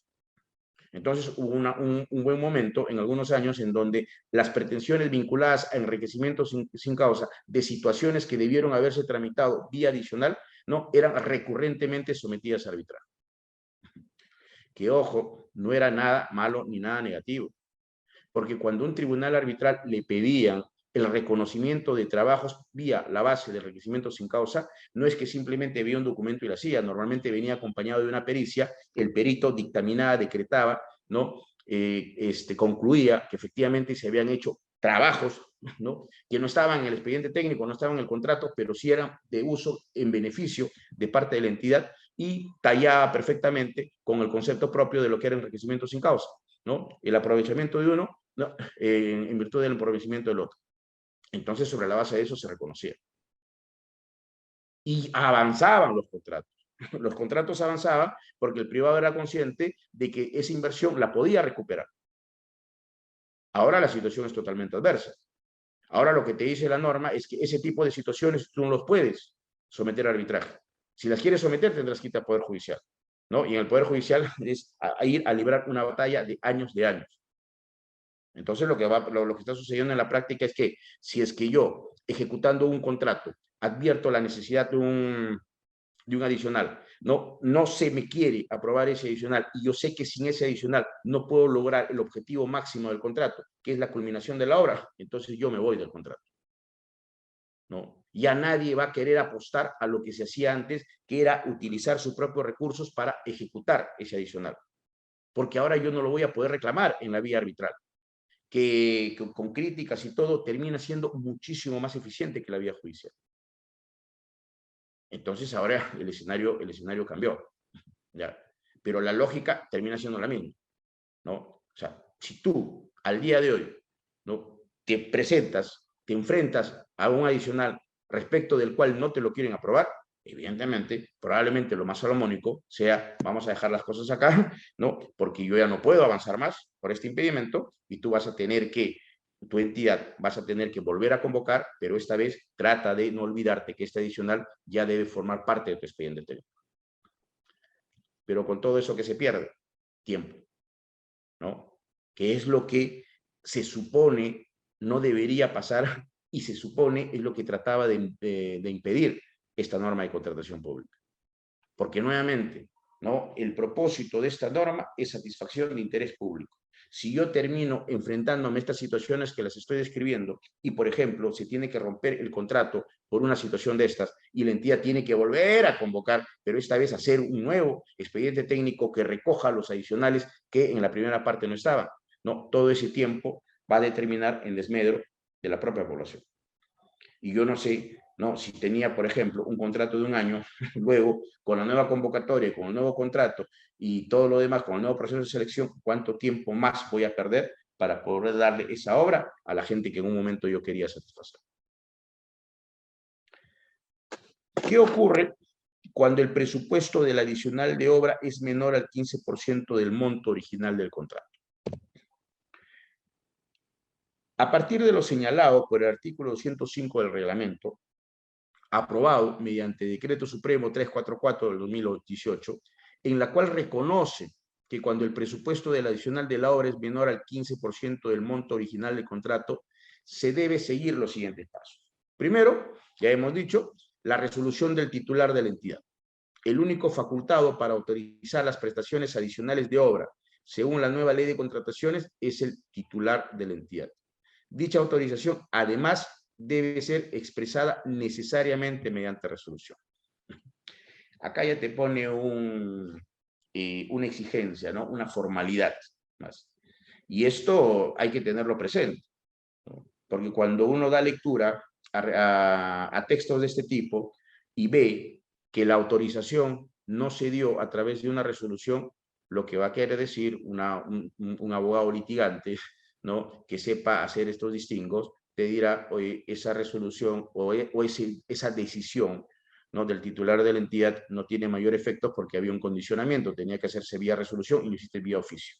Entonces hubo un buen momento en algunos años en donde las pretensiones vinculadas a enriquecimiento sin causa de situaciones que debieron haberse tramitado vía adicional, ¿no?, eran recurrentemente sometidas a arbitraje. que ojo, no era nada malo ni nada negativo, porque cuando un tribunal arbitral le pedían el reconocimiento de trabajos vía la base del enriquecimiento sin causa, no es que simplemente veía un documento y lo hacía, normalmente venía acompañado de una pericia, el perito dictaminaba, decretaba, ¿no? Concluía que efectivamente se habían hecho trabajos, ¿no? Que no estaban en el expediente técnico, no estaban en el contrato, pero sí eran de uso en beneficio de parte de la entidad y tallaba perfectamente con el concepto propio de lo que era enriquecimiento sin causa, ¿no? El aprovechamiento de uno, ¿no? En virtud del empobrecimiento del otro. Entonces, sobre la base de eso se reconocía. Y avanzaban los contratos. Los contratos avanzaban porque el privado era consciente de que esa inversión la podía recuperar. Ahora la situación es totalmente adversa. Ahora lo que te dice la norma es que ese tipo de situaciones tú no los puedes someter a arbitraje. Si las quieres someter, tendrás que irte al Poder Judicial, ¿no? Y en el Poder Judicial es a ir a librar una batalla de años. Entonces lo que está sucediendo en la práctica es que si es que yo, ejecutando un contrato, advierto la necesidad de un adicional, no se me quiere aprobar ese adicional y yo sé que sin ese adicional no puedo lograr el objetivo máximo del contrato, que es la culminación de la obra, entonces yo me voy del contrato, ¿no? Ya nadie va a querer apostar a lo que se hacía antes, que era utilizar sus propios recursos para ejecutar ese adicional, porque ahora yo no lo voy a poder reclamar en la vía arbitral, que con críticas y todo termina siendo muchísimo más eficiente que la vía judicial. Entonces ahora el escenario cambió, ¿ya? Pero la lógica termina siendo la misma, ¿no? O sea, si tú al día de hoy, ¿no?, te presentas, te enfrentas a un adicional respecto del cual no te lo quieren aprobar, evidentemente, probablemente lo más salomónico sea, vamos a dejar las cosas acá, ¿no? Porque yo ya no puedo avanzar más por este impedimento y tú vas a tener que, tu entidad vas a tener que volver a convocar, pero esta vez trata de no olvidarte que este adicional ya debe formar parte de tu expediente técnico. Pero con todo eso que se pierde, tiempo, ¿no? Que es lo que se supone no debería pasar y se supone es lo que trataba de impedir esta norma de contratación pública. Porque nuevamente, ¿no?, el propósito de esta norma es satisfacción de interés público. Si yo termino enfrentándome a estas situaciones que las estoy describiendo y, por ejemplo, se tiene que romper el contrato por una situación de estas y la entidad tiene que volver a convocar, pero esta vez hacer un nuevo expediente técnico que recoja los adicionales que en la primera parte no estaban, ¿no? Todo ese tiempo va a determinar el desmedro de la propia población. Y yo no sé, ¿no?, si tenía, por ejemplo, un contrato de un año, luego con la nueva convocatoria, con el nuevo contrato y todo lo demás, con el nuevo proceso de selección, ¿cuánto tiempo más voy a perder para poder darle esa obra a la gente que en un momento yo quería satisfacer? ¿Qué ocurre cuando el presupuesto del adicional de obra es menor al 15% del monto original del contrato? A partir de lo señalado por el artículo 205 del reglamento, aprobado mediante Decreto Supremo 344 del 2018, en la cual reconoce que cuando el presupuesto del adicional de la obra es menor al 15% del monto original del contrato, se debe seguir los siguientes pasos. Primero, ya hemos dicho, la resolución del titular de la entidad. El único facultado para autorizar las prestaciones adicionales de obra, según la nueva ley de contrataciones, es el titular de la entidad. Dicha autorización, además, debe ser expresada necesariamente mediante resolución. Acá ya te pone una exigencia, ¿no?, una formalidad más. Y esto hay que tenerlo presente, ¿no?, porque cuando uno da lectura a textos de este tipo y ve que la autorización no se dio a través de una resolución, lo que va a querer decir un abogado litigante, ¿no?, que sepa hacer estos distingos, te dirá, oye, esa resolución o esa decisión, ¿no?, del titular de la entidad no tiene mayor efecto porque había un condicionamiento, tenía que hacerse vía resolución y lo hiciste vía oficio,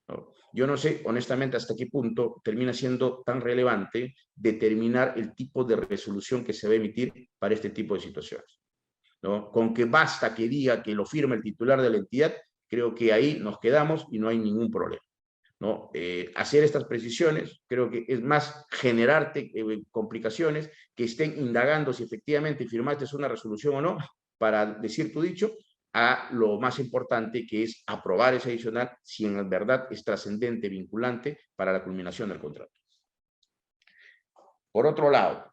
¿no? Yo no sé, honestamente, hasta qué punto termina siendo tan relevante determinar el tipo de resolución que se va a emitir para este tipo de situaciones, ¿no? Con que basta que diga que lo firma el titular de la entidad, creo que ahí nos quedamos y no hay ningún problema, ¿no? Hacer estas precisiones creo que es más generarte complicaciones, que estén indagando si efectivamente firmaste una resolución o no para decir tu dicho, a lo más importante, que es aprobar ese adicional si en verdad es trascendente, vinculante para la culminación del contrato. Por otro lado,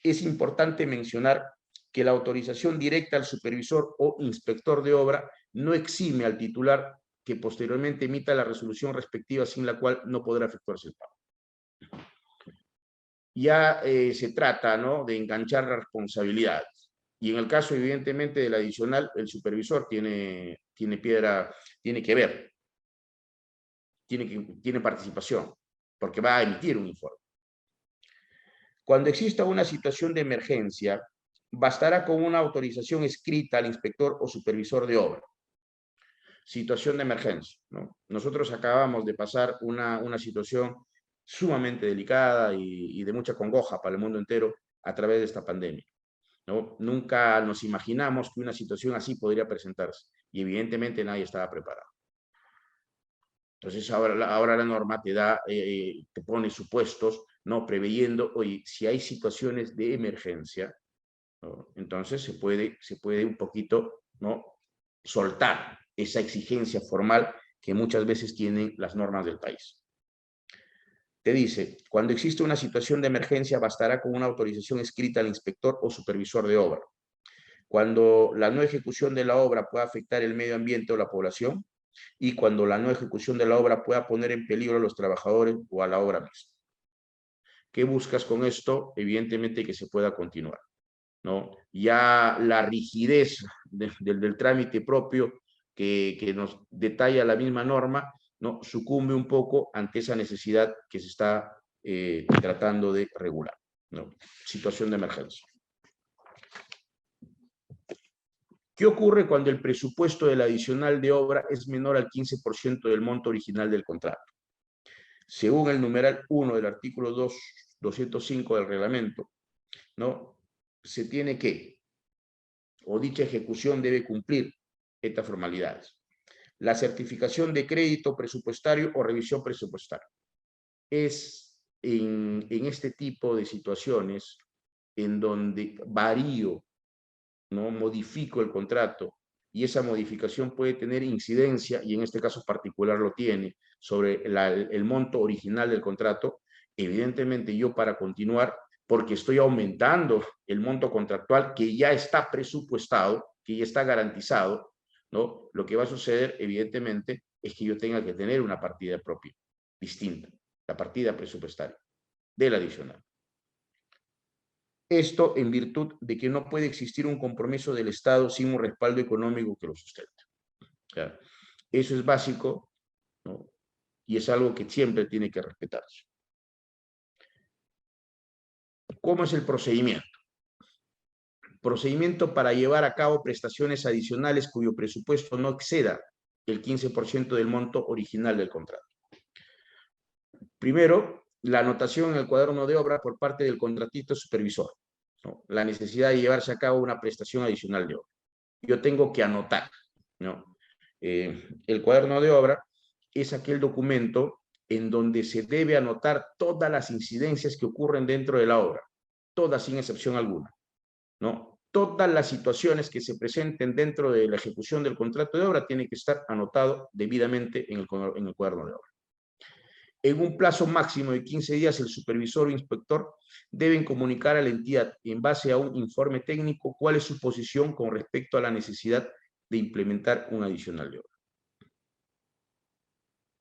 es importante mencionar que la autorización directa al supervisor o inspector de obra no exime al titular que posteriormente emita la resolución respectiva, sin la cual no podrá efectuarse el pago. Ya se trata, ¿no?, de enganchar las responsabilidades. Y en el caso, evidentemente, del adicional, el supervisor tiene que ver, tiene participación, porque va a emitir un informe. Cuando exista una situación de emergencia, bastará con una autorización escrita al inspector o supervisor de obra. Situación de emergencia, ¿no? Nosotros acabamos de pasar una situación sumamente delicada y de mucha congoja para el mundo entero a través de esta pandemia, ¿no? Nunca nos imaginamos que una situación así podría presentarse y evidentemente nadie estaba preparado. Entonces ahora la norma te pone supuestos, ¿no?, preveyendo, oye, si hay situaciones de emergencia, ¿no?, entonces se puede un poquito, ¿no?, soltar esa exigencia formal que muchas veces tienen las normas del país. Te dice, cuando existe una situación de emergencia, bastará con una autorización escrita al inspector o supervisor de obra. Cuando la no ejecución de la obra pueda afectar el medio ambiente o la población, y cuando la no ejecución de la obra pueda poner en peligro a los trabajadores o a la obra misma. ¿Qué buscas con esto? Evidentemente que se pueda continuar, ¿no? Ya la rigidez del trámite propio que nos detalla la misma norma, ¿no?, sucumbe un poco ante esa necesidad que se está tratando de regular, ¿no? Situación de emergencia. ¿Qué ocurre cuando el presupuesto del adicional de obra es menor al 15% del monto original del contrato? Según el numeral 1 del artículo 205 del reglamento, ¿no?, se tiene que, o dicha ejecución debe cumplir estas formalidades: la certificación de crédito presupuestario o revisión presupuestaria. Es en este tipo de situaciones en donde varío, ¿no?, modifico el contrato y esa modificación puede tener incidencia, y en este caso particular lo tiene, sobre el monto original del contrato. Evidentemente yo, para continuar, porque estoy aumentando el monto contractual que ya está presupuestado, que ya está garantizado, ¿no?, lo que va a suceder evidentemente es que yo tenga que tener una partida propia, distinta, la partida presupuestaria del adicional. Esto en virtud de que no puede existir un compromiso del Estado sin un respaldo económico que lo sustente. ¿Ya? Eso es básico, ¿no?, y es algo que siempre tiene que respetarse. ¿Cómo es el procedimiento? Procedimiento para llevar a cabo prestaciones adicionales cuyo presupuesto no exceda el 15% del monto original del contrato. Primero, la anotación en el cuaderno de obra por parte del contratista supervisor, ¿no?, la necesidad de llevarse a cabo una prestación adicional de obra. Yo tengo que anotar, ¿no? El cuaderno de obra es aquel documento en donde se debe anotar todas las incidencias que ocurren dentro de la obra, todas sin excepción alguna, ¿no? Todas las situaciones que se presenten dentro de la ejecución del contrato de obra tienen que estar anotado debidamente en el cuaderno de obra. En un plazo máximo de 15 días, el supervisor o inspector deben comunicar a la entidad, en base a un informe técnico, cuál es su posición con respecto a la necesidad de implementar un adicional de obra.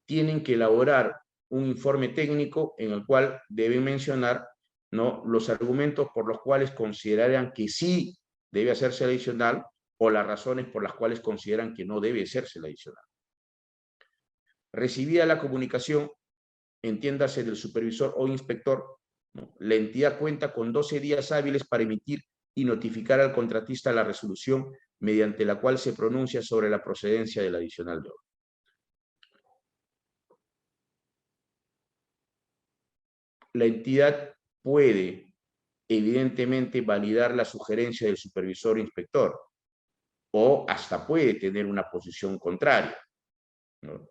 Tienen que elaborar un informe técnico en el cual deben mencionar, ¿no?, los argumentos por los cuales consideran que sí debe hacerse el adicional, o las razones por las cuales consideran que no debe hacerse el adicional. Recibida la comunicación, entiéndase del supervisor o inspector, ¿no?, la entidad cuenta con 12 días hábiles para emitir y notificar al contratista la resolución mediante la cual se pronuncia sobre la procedencia del adicional de obra. La entidad puede, evidentemente, validar la sugerencia del supervisor o inspector, o hasta puede tener una posición contraria, ¿no?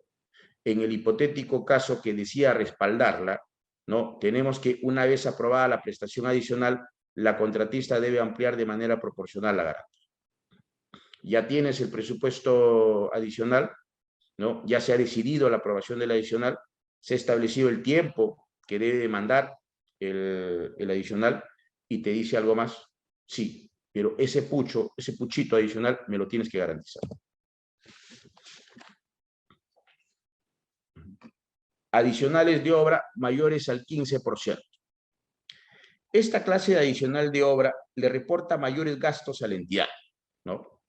En el hipotético caso que decida respaldarla, ¿no?, tenemos que, una vez aprobada la prestación adicional, la contratista debe ampliar de manera proporcional la garantía. ya tienes el presupuesto adicional, ¿no? Ya se ha decidido la aprobación del adicional, se ha establecido el tiempo que debe demandar el adicional y te dice algo más, sí, pero ese puchito adicional me lo tienes que garantizar. Adicionales de obra mayores al 15%. Esta clase de adicional de obra le reporta mayores gastos a la entidad, ¿no?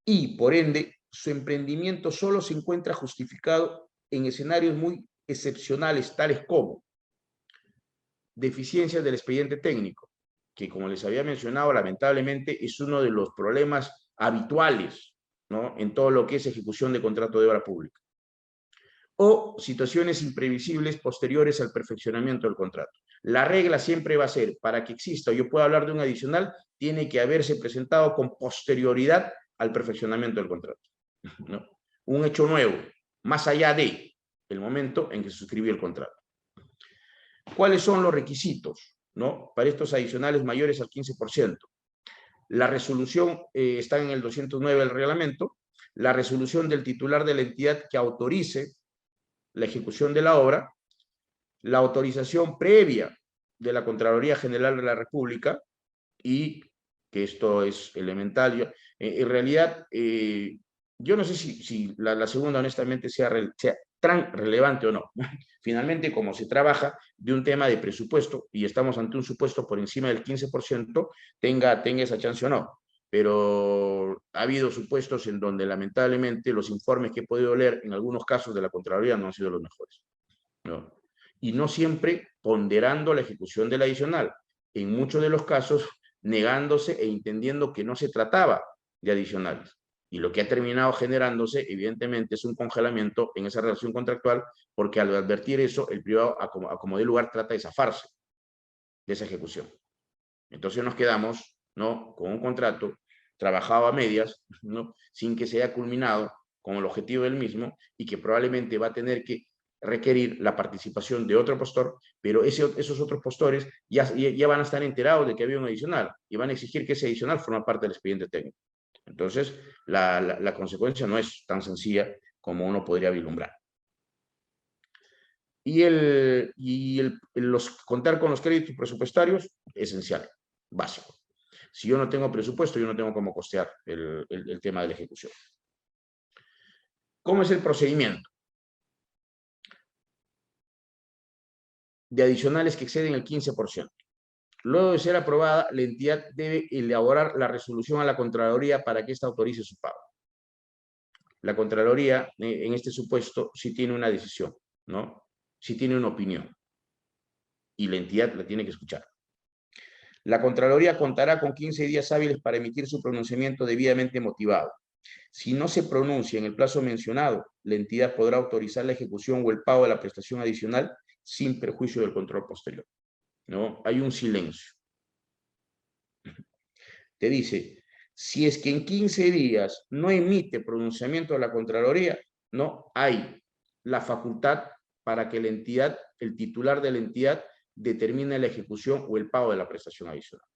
Y, por ende, su emprendimiento solo se encuentra justificado en escenarios muy excepcionales, tales como deficiencias del expediente técnico, que, como les había mencionado, lamentablemente es uno de los problemas habituales, ¿no?, en todo lo que es ejecución de contrato de obra pública. O situaciones imprevisibles posteriores al perfeccionamiento del contrato. La regla siempre va a ser, para que exista o yo pueda hablar de un adicional, tiene que haberse presentado con posterioridad al perfeccionamiento del contrato, ¿no? Un hecho nuevo, más allá de el momento en que se suscribió el contrato. ¿Cuáles son los requisitos, ¿no?, para estos adicionales mayores al 15%? La resolución está en el 209 del reglamento, la resolución del titular de la entidad que autorice la ejecución de la obra, la autorización previa de la Contraloría General de la República, y que esto es elemental. En realidad, yo no sé si la segunda honestamente sea tan relevante o no. Finalmente, como se trabaja de un tema de presupuesto y estamos ante un supuesto por encima del 15%, tenga esa chance o no. Pero ha habido supuestos en donde lamentablemente los informes que he podido leer en algunos casos de la Contraloría no han sido los mejores, ¿no? Y no siempre ponderando la ejecución del adicional. En muchos de los casos negándose e entendiendo que no se trataba de adicionales. Y lo que ha terminado generándose, evidentemente, es un congelamiento en esa relación contractual, porque al advertir eso, el privado, a como de lugar, trata de zafarse de esa ejecución. Entonces nos quedamos, ¿no?, con un contrato trabajado a medias, ¿no?, sin que se haya culminado con el objetivo del mismo, y que probablemente va a tener que requerir la participación de otro postor, pero esos otros postores ya van a estar enterados de que había un adicional y van a exigir que ese adicional forma parte del expediente técnico. Entonces, la consecuencia no es tan sencilla como uno podría vislumbrar. Y contar con los créditos presupuestarios, esencial, básico. Si yo no tengo presupuesto, yo no tengo cómo costear el tema de la ejecución. ¿Cómo es el procedimiento? De adicionales que exceden el 15%. Luego de ser aprobada, la entidad debe elaborar la resolución a la Contraloría para que ésta autorice su pago. La Contraloría, en este supuesto, sí tiene una decisión, ¿no? Sí tiene una opinión. Y la entidad la tiene que escuchar. La Contraloría contará con 15 días hábiles para emitir su pronunciamiento debidamente motivado. Si no se pronuncia en el plazo mencionado, la entidad podrá autorizar la ejecución o el pago de la prestación adicional sin perjuicio del control posterior, ¿no? Hay un silencio. Te dice, si es que en 15 días no emite pronunciamiento de la Contraloría, no hay la facultad para que la entidad, el titular de la entidad, determine la ejecución o el pago de la prestación adicional.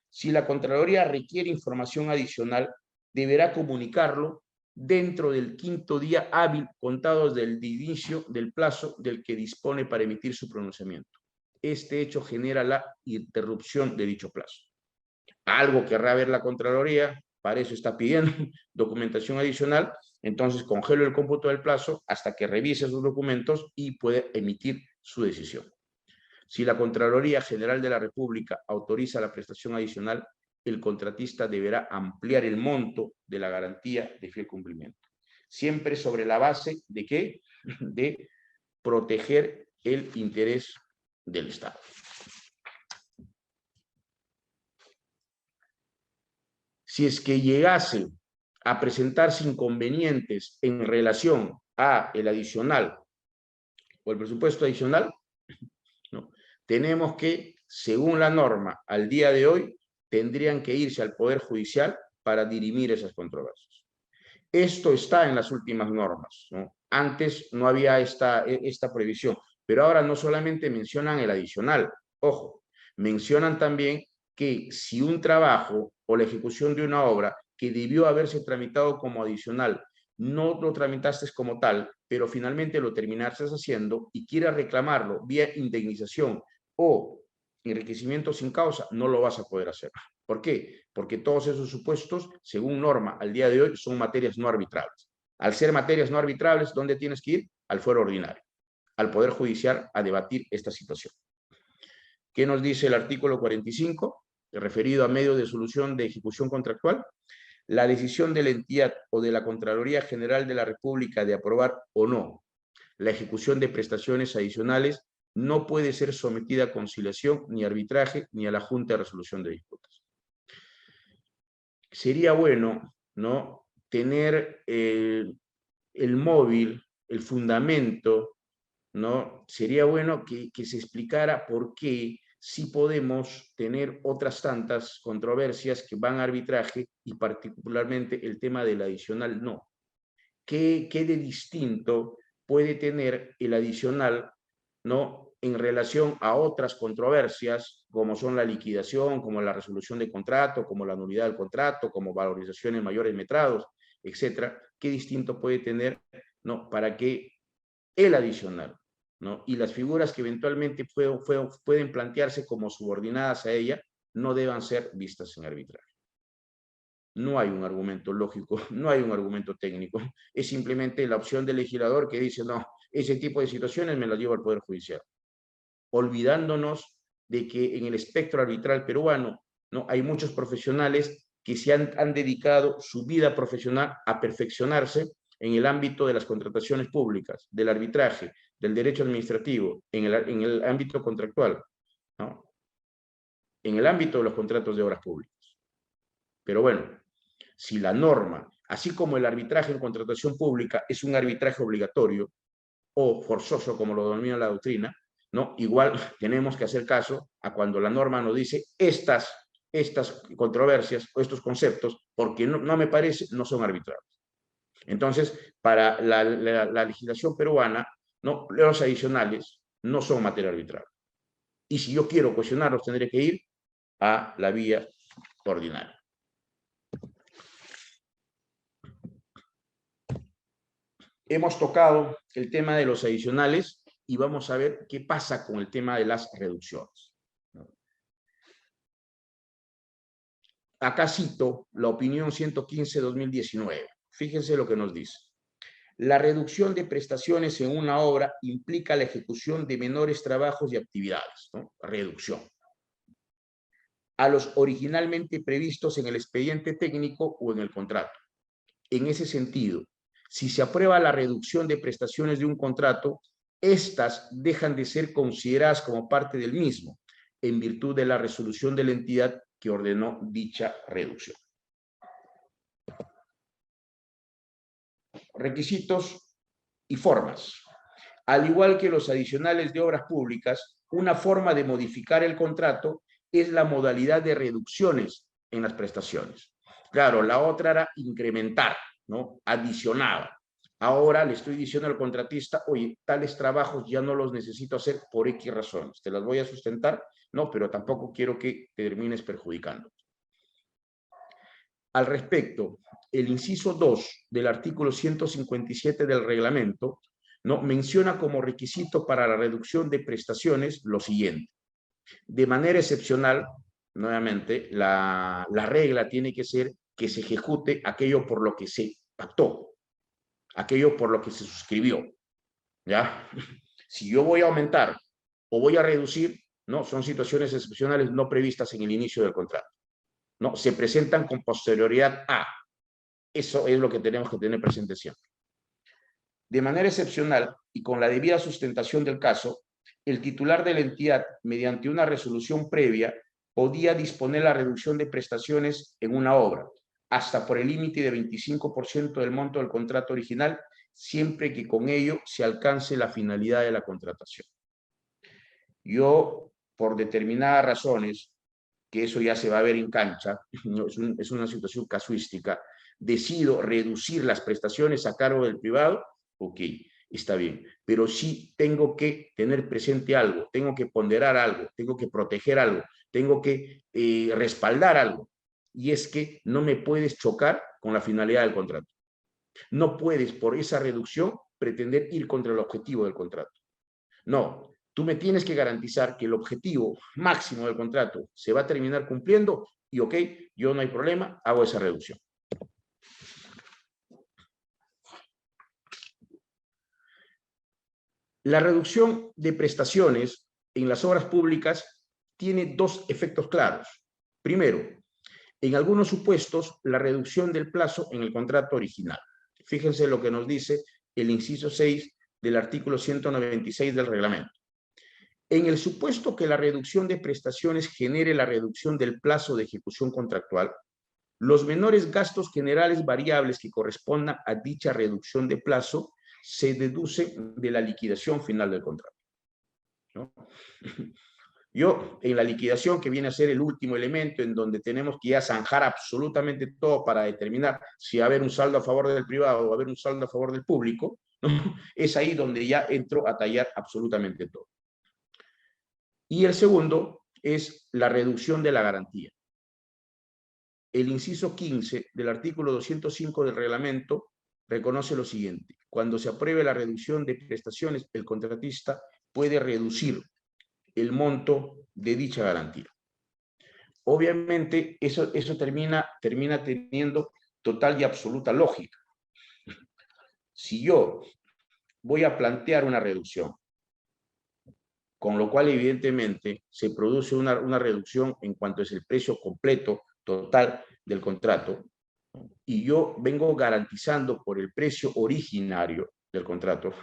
Si la Contraloría requiere información adicional, deberá comunicarlo dentro del 5º día hábil contado desde el inicio del plazo del que dispone para emitir su pronunciamiento. Este hecho genera la interrupción de dicho plazo. Algo querrá ver la Contraloría, para eso está pidiendo documentación adicional, entonces congelo el cómputo del plazo hasta que revise sus documentos y puede emitir su decisión. Si la Contraloría General de la República autoriza la prestación adicional, el contratista deberá ampliar el monto de la garantía de fiel cumplimiento. Siempre sobre la base de ¿qué? De proteger el interés del Estado. Si es que llegase a presentarse inconvenientes en relación a el adicional o el presupuesto adicional, ¿no?, tenemos que, según la norma, al día de hoy, tendrían que irse al Poder Judicial para dirimir esas controversias. Esto está en las últimas normas, ¿no? Antes no había esta previsión, pero ahora no solamente mencionan el adicional, ojo, mencionan también que si un trabajo o la ejecución de una obra que debió haberse tramitado como adicional, no lo tramitaste como tal, pero finalmente lo terminaste haciendo y quieras reclamarlo vía indemnización o enriquecimiento sin causa, no lo vas a poder hacer. ¿Por qué? Porque todos esos supuestos, según norma, al día de hoy, son materias no arbitrables. Al ser materias no arbitrables, ¿dónde tienes que ir? Al fuero ordinario, al Poder Judicial, a debatir esta situación. ¿Qué nos dice el artículo 45, referido a medio de solución de ejecución contractual? La decisión de la entidad o de la Contraloría General de la República de aprobar o no la ejecución de prestaciones adicionales no puede ser sometida a conciliación, ni arbitraje, ni a la Junta de Resolución de Disputas. Sería bueno, ¿no?, tener el móvil, el fundamento, ¿no? Sería bueno que se explicara por qué sí podemos tener otras tantas controversias que van a arbitraje y particularmente el tema del adicional no. ¿Qué de distinto puede tener el adicional, ¿no?, en relación a otras controversias como son la liquidación, como la resolución de contrato, como la nulidad del contrato, como valorizaciones mayores metrados, etcétera? ¿Qué distinto puede tener, ¿no?, para que el adicional, ¿no?, y las figuras que eventualmente pueden plantearse como subordinadas a ella no deban ser vistas en arbitraje? No hay un argumento lógico, no hay un argumento técnico, es simplemente la opción del legislador que dice, no, ese tipo de situaciones me las llevo al Poder Judicial, olvidándonos de que en el espectro arbitral peruano, ¿no?, hay muchos profesionales que se han dedicado su vida profesional a perfeccionarse en el ámbito de las contrataciones públicas, del arbitraje, del derecho administrativo, en el ámbito contractual, ¿no?, en el ámbito de los contratos de obras públicas. Pero bueno, si la norma, así como el arbitraje en contratación pública es un arbitraje obligatorio o forzoso, como lo denomina la doctrina, ¿no?, igual tenemos que hacer caso a cuando la norma nos dice estas controversias o estos conceptos, porque no me parece, no son arbitrables. Entonces, para la legislación peruana, ¿no?, los adicionales no son materia arbitral. Y si yo quiero cuestionarlos, tendré que ir a la vía ordinaria. Hemos tocado el tema de los adicionales y vamos a ver qué pasa con el tema de las reducciones. Acá cito la opinión 115/2019. Fíjense lo que nos dice. La reducción de prestaciones en una obra implica la ejecución de menores trabajos y actividades, ¿no? Reducción a los originalmente previstos en el expediente técnico o en el contrato. En ese sentido, si se aprueba la reducción de prestaciones de un contrato, estas dejan de ser consideradas como parte del mismo, en virtud de la resolución de la entidad que ordenó dicha reducción. Requisitos y formas. Al igual que los adicionales de obras públicas, una forma de modificar el contrato es la modalidad de reducciones en las prestaciones. Claro, la otra era incrementar, ¿no?, adicionaba. Ahora le estoy diciendo al contratista, oye, tales trabajos ya no los necesito hacer por X razones. Te las voy a sustentar, no, pero tampoco quiero que te termines perjudicando. Al respecto, el inciso 2 del artículo 157 del reglamento, ¿no?, menciona como requisito para la reducción de prestaciones lo siguiente. De manera excepcional, nuevamente, la regla tiene que ser que se ejecute aquello por lo que se pactó, aquello por lo que se suscribió, ¿ya? Si yo voy a aumentar o voy a reducir, no, son situaciones excepcionales no previstas en el inicio del contrato, no, se presentan con posterioridad a. Eso es lo que tenemos que tener presente siempre. De manera excepcional y con la debida sustentación del caso, el titular de la entidad, mediante una resolución previa, podía disponer la reducción de prestaciones en una obra, hasta por el límite de 25% del monto del contrato original, siempre que con ello se alcance la finalidad de la contratación. Yo, por determinadas razones, que eso ya se va a ver en cancha, ¿no?, es una situación casuística, decido reducir las prestaciones a cargo del privado, ok. está bien, pero sí tengo que tener presente algo, tengo que ponderar algo, tengo que proteger algo, tengo que respaldar algo, y es que no me puedes chocar con la finalidad del contrato. No puedes, por esa reducción, pretender ir contra el objetivo del contrato. No, tú me tienes que garantizar que el objetivo máximo del contrato se va a terminar cumpliendo y, ok, yo no hay problema, hago esa reducción. La reducción de prestaciones en las obras públicas tiene dos efectos claros. Primero, en algunos supuestos, la reducción del plazo en el contrato original. Fíjense lo que nos dice el inciso 6 del artículo 196 del reglamento. En el supuesto que la reducción de prestaciones genere la reducción del plazo de ejecución contractual, los menores gastos generales variables que correspondan a dicha reducción de plazo se deducen de la liquidación final del contrato, ¿no? Yo, en la liquidación, que viene a ser el último elemento en donde tenemos que ya zanjar absolutamente todo para determinar si va a haber un saldo a favor del privado o va a haber un saldo a favor del público, ¿no? Es ahí donde ya entro a tallar absolutamente todo. Y el segundo es la reducción de la garantía. El inciso 15 del artículo 205 del reglamento reconoce lo siguiente: cuando se apruebe la reducción de prestaciones, el contratista puede reducir el monto de dicha garantía. Obviamente, eso termina teniendo total y absoluta lógica. Si yo voy a plantear una reducción, con lo cual evidentemente se produce una reducción en cuanto es el precio completo, total del contrato, y yo vengo garantizando por el precio originario del contrato,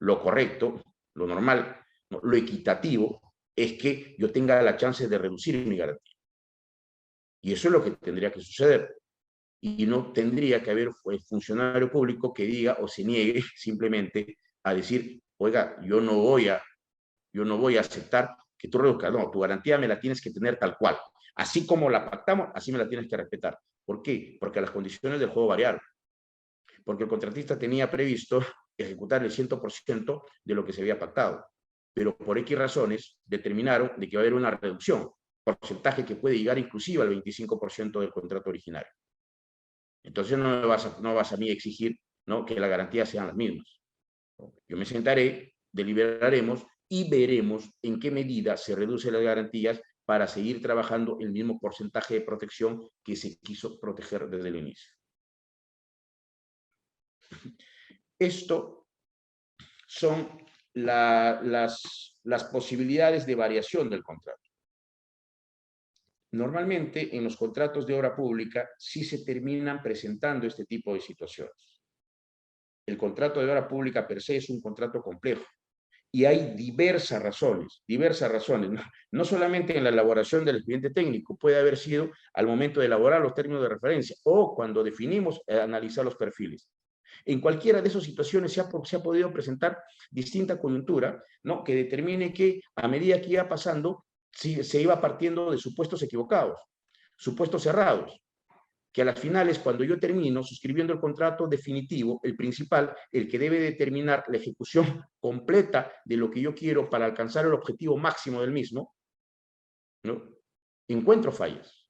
lo correcto, lo normal, lo equitativo, es que yo tenga la chance de reducir mi garantía. Y eso es lo que tendría que suceder. Y no tendría que haber funcionario público que diga o se niegue simplemente a decir, oiga, yo no voy a aceptar que tú reduzcas. No, tu garantía me la tienes que tener tal cual. Así como la pactamos, así me la tienes que respetar. ¿Por qué? Porque las condiciones del juego variaron. Porque el contratista tenía previsto ejecutar el 100% de lo que se había pactado. Pero por X razones determinaron de que va a haber una reducción, porcentaje que puede llegar inclusive al 25% del contrato originario. Entonces no vas a mí a exigir, ¿no?, que las garantías sean las mismas. Yo me sentaré, deliberaremos y veremos en qué medida se reducen las garantías para seguir trabajando el mismo porcentaje de protección que se quiso proteger desde el inicio. Esto son las posibilidades de variación del contrato. Normalmente, en los contratos de obra pública sí se terminan presentando este tipo de situaciones. El contrato de obra pública per se es un contrato complejo y hay diversas razones, no solamente en la elaboración del expediente técnico, puede haber sido al momento de elaborar los términos de referencia o cuando definimos analizar los perfiles. En cualquiera de esas situaciones se ha podido presentar distinta coyuntura, ¿no?, que determine que a medida que iba pasando se iba partiendo de supuestos equivocados, supuestos cerrados, que a las finales, cuando yo termino suscribiendo el contrato definitivo, el principal, el que debe determinar la ejecución completa de lo que yo quiero para alcanzar el objetivo máximo del mismo, ¿no?, encuentro fallas.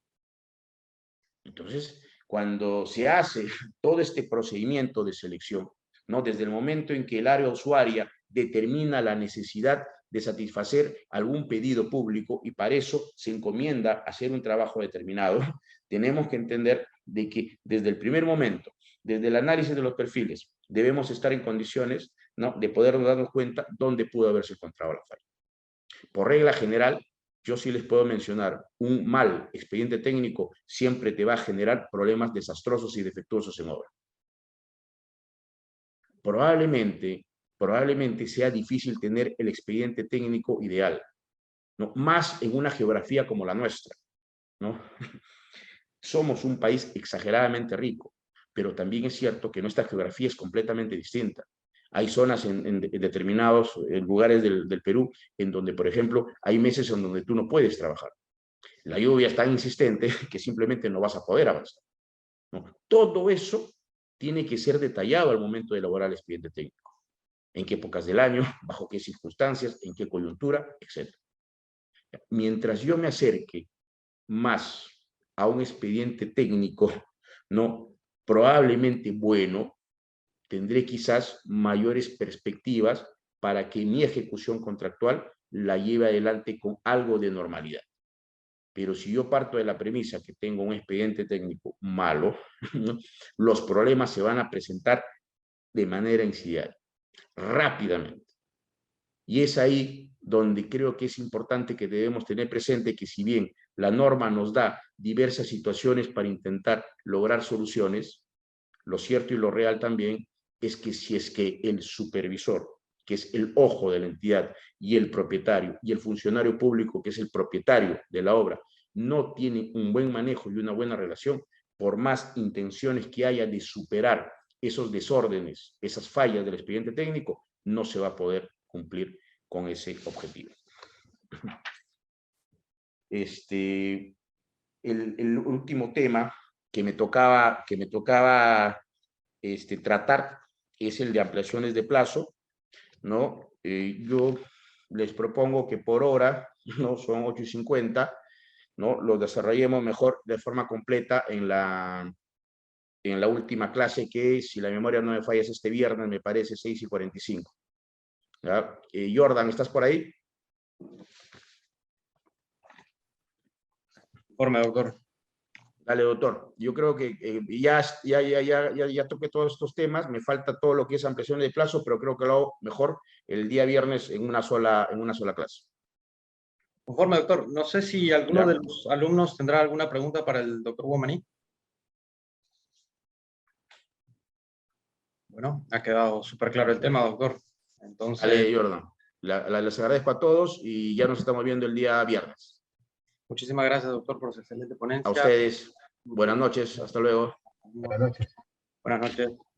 Entonces, cuando se hace todo este procedimiento de selección, ¿no?, desde el momento en que el área usuaria determina la necesidad de satisfacer algún pedido público y para eso se encomienda hacer un trabajo determinado, tenemos que entender de que desde el primer momento, desde el análisis de los perfiles, debemos estar en condiciones, ¿no?, de poder darnos cuenta dónde pudo haberse encontrado la falla. Por regla general, yo sí les puedo mencionar, un mal expediente técnico siempre te va a generar problemas desastrosos y defectuosos en obra. Probablemente sea difícil tener el expediente técnico ideal, ¿no?, más en una geografía como la nuestra, ¿no? Somos un país exageradamente rico, pero también es cierto que nuestra geografía es completamente distinta. Hay zonas en determinados lugares del Perú en donde, por ejemplo, hay meses en donde tú no puedes trabajar. La lluvia es tan insistente que simplemente no vas a poder avanzar, ¿no? Todo eso tiene que ser detallado al momento de elaborar el expediente técnico. en qué épocas del año, bajo qué circunstancias, en qué coyuntura, etc. Mientras yo me acerque más a un expediente técnico, ¿no? Probablemente bueno, tendré quizás mayores perspectivas para que mi ejecución contractual la lleve adelante con algo de normalidad. Pero si yo parto de la premisa que tengo un expediente técnico malo, ¿no? Los problemas se van a presentar de manera incidente, rápidamente. Y es ahí donde creo que es importante que debemos tener presente que si bien la norma nos da diversas situaciones para intentar lograr soluciones, lo cierto y lo real también es que si es que el supervisor, que es el ojo de la entidad, y el propietario, y el funcionario público, que es el propietario de la obra, no tienen un buen manejo y una buena relación, por más intenciones que haya de superar esos desórdenes, esas fallas del expediente técnico, no se va a poder cumplir con ese objetivo. El último tema que me tocaba tratar es el de ampliaciones de plazo, ¿no? Yo les propongo que por hora, ¿no? Son 8:50, ¿no? Lo desarrollemos mejor de forma completa en la última clase, que si la memoria no me falla es este viernes, me parece 6:45. ¿Ya? Jordan, ¿estás por ahí? Informe, doctor. Dale, doctor. Yo creo que ya toqué todos estos temas. Me falta todo lo que es ampliación de plazo, pero creo que lo hago mejor el día viernes en una sola clase. Informe, doctor. No sé si alguno de los alumnos tendrá alguna pregunta para el doctor Womani. Bueno, ha quedado súper claro el tema, doctor. Entonces, Dale, Jordan. Les agradezco a todos y ya nos estamos viendo el día viernes. muchísimas gracias, doctor, por su excelente ponencia. A ustedes, buenas noches, hasta luego. Buenas noches. Buenas noches.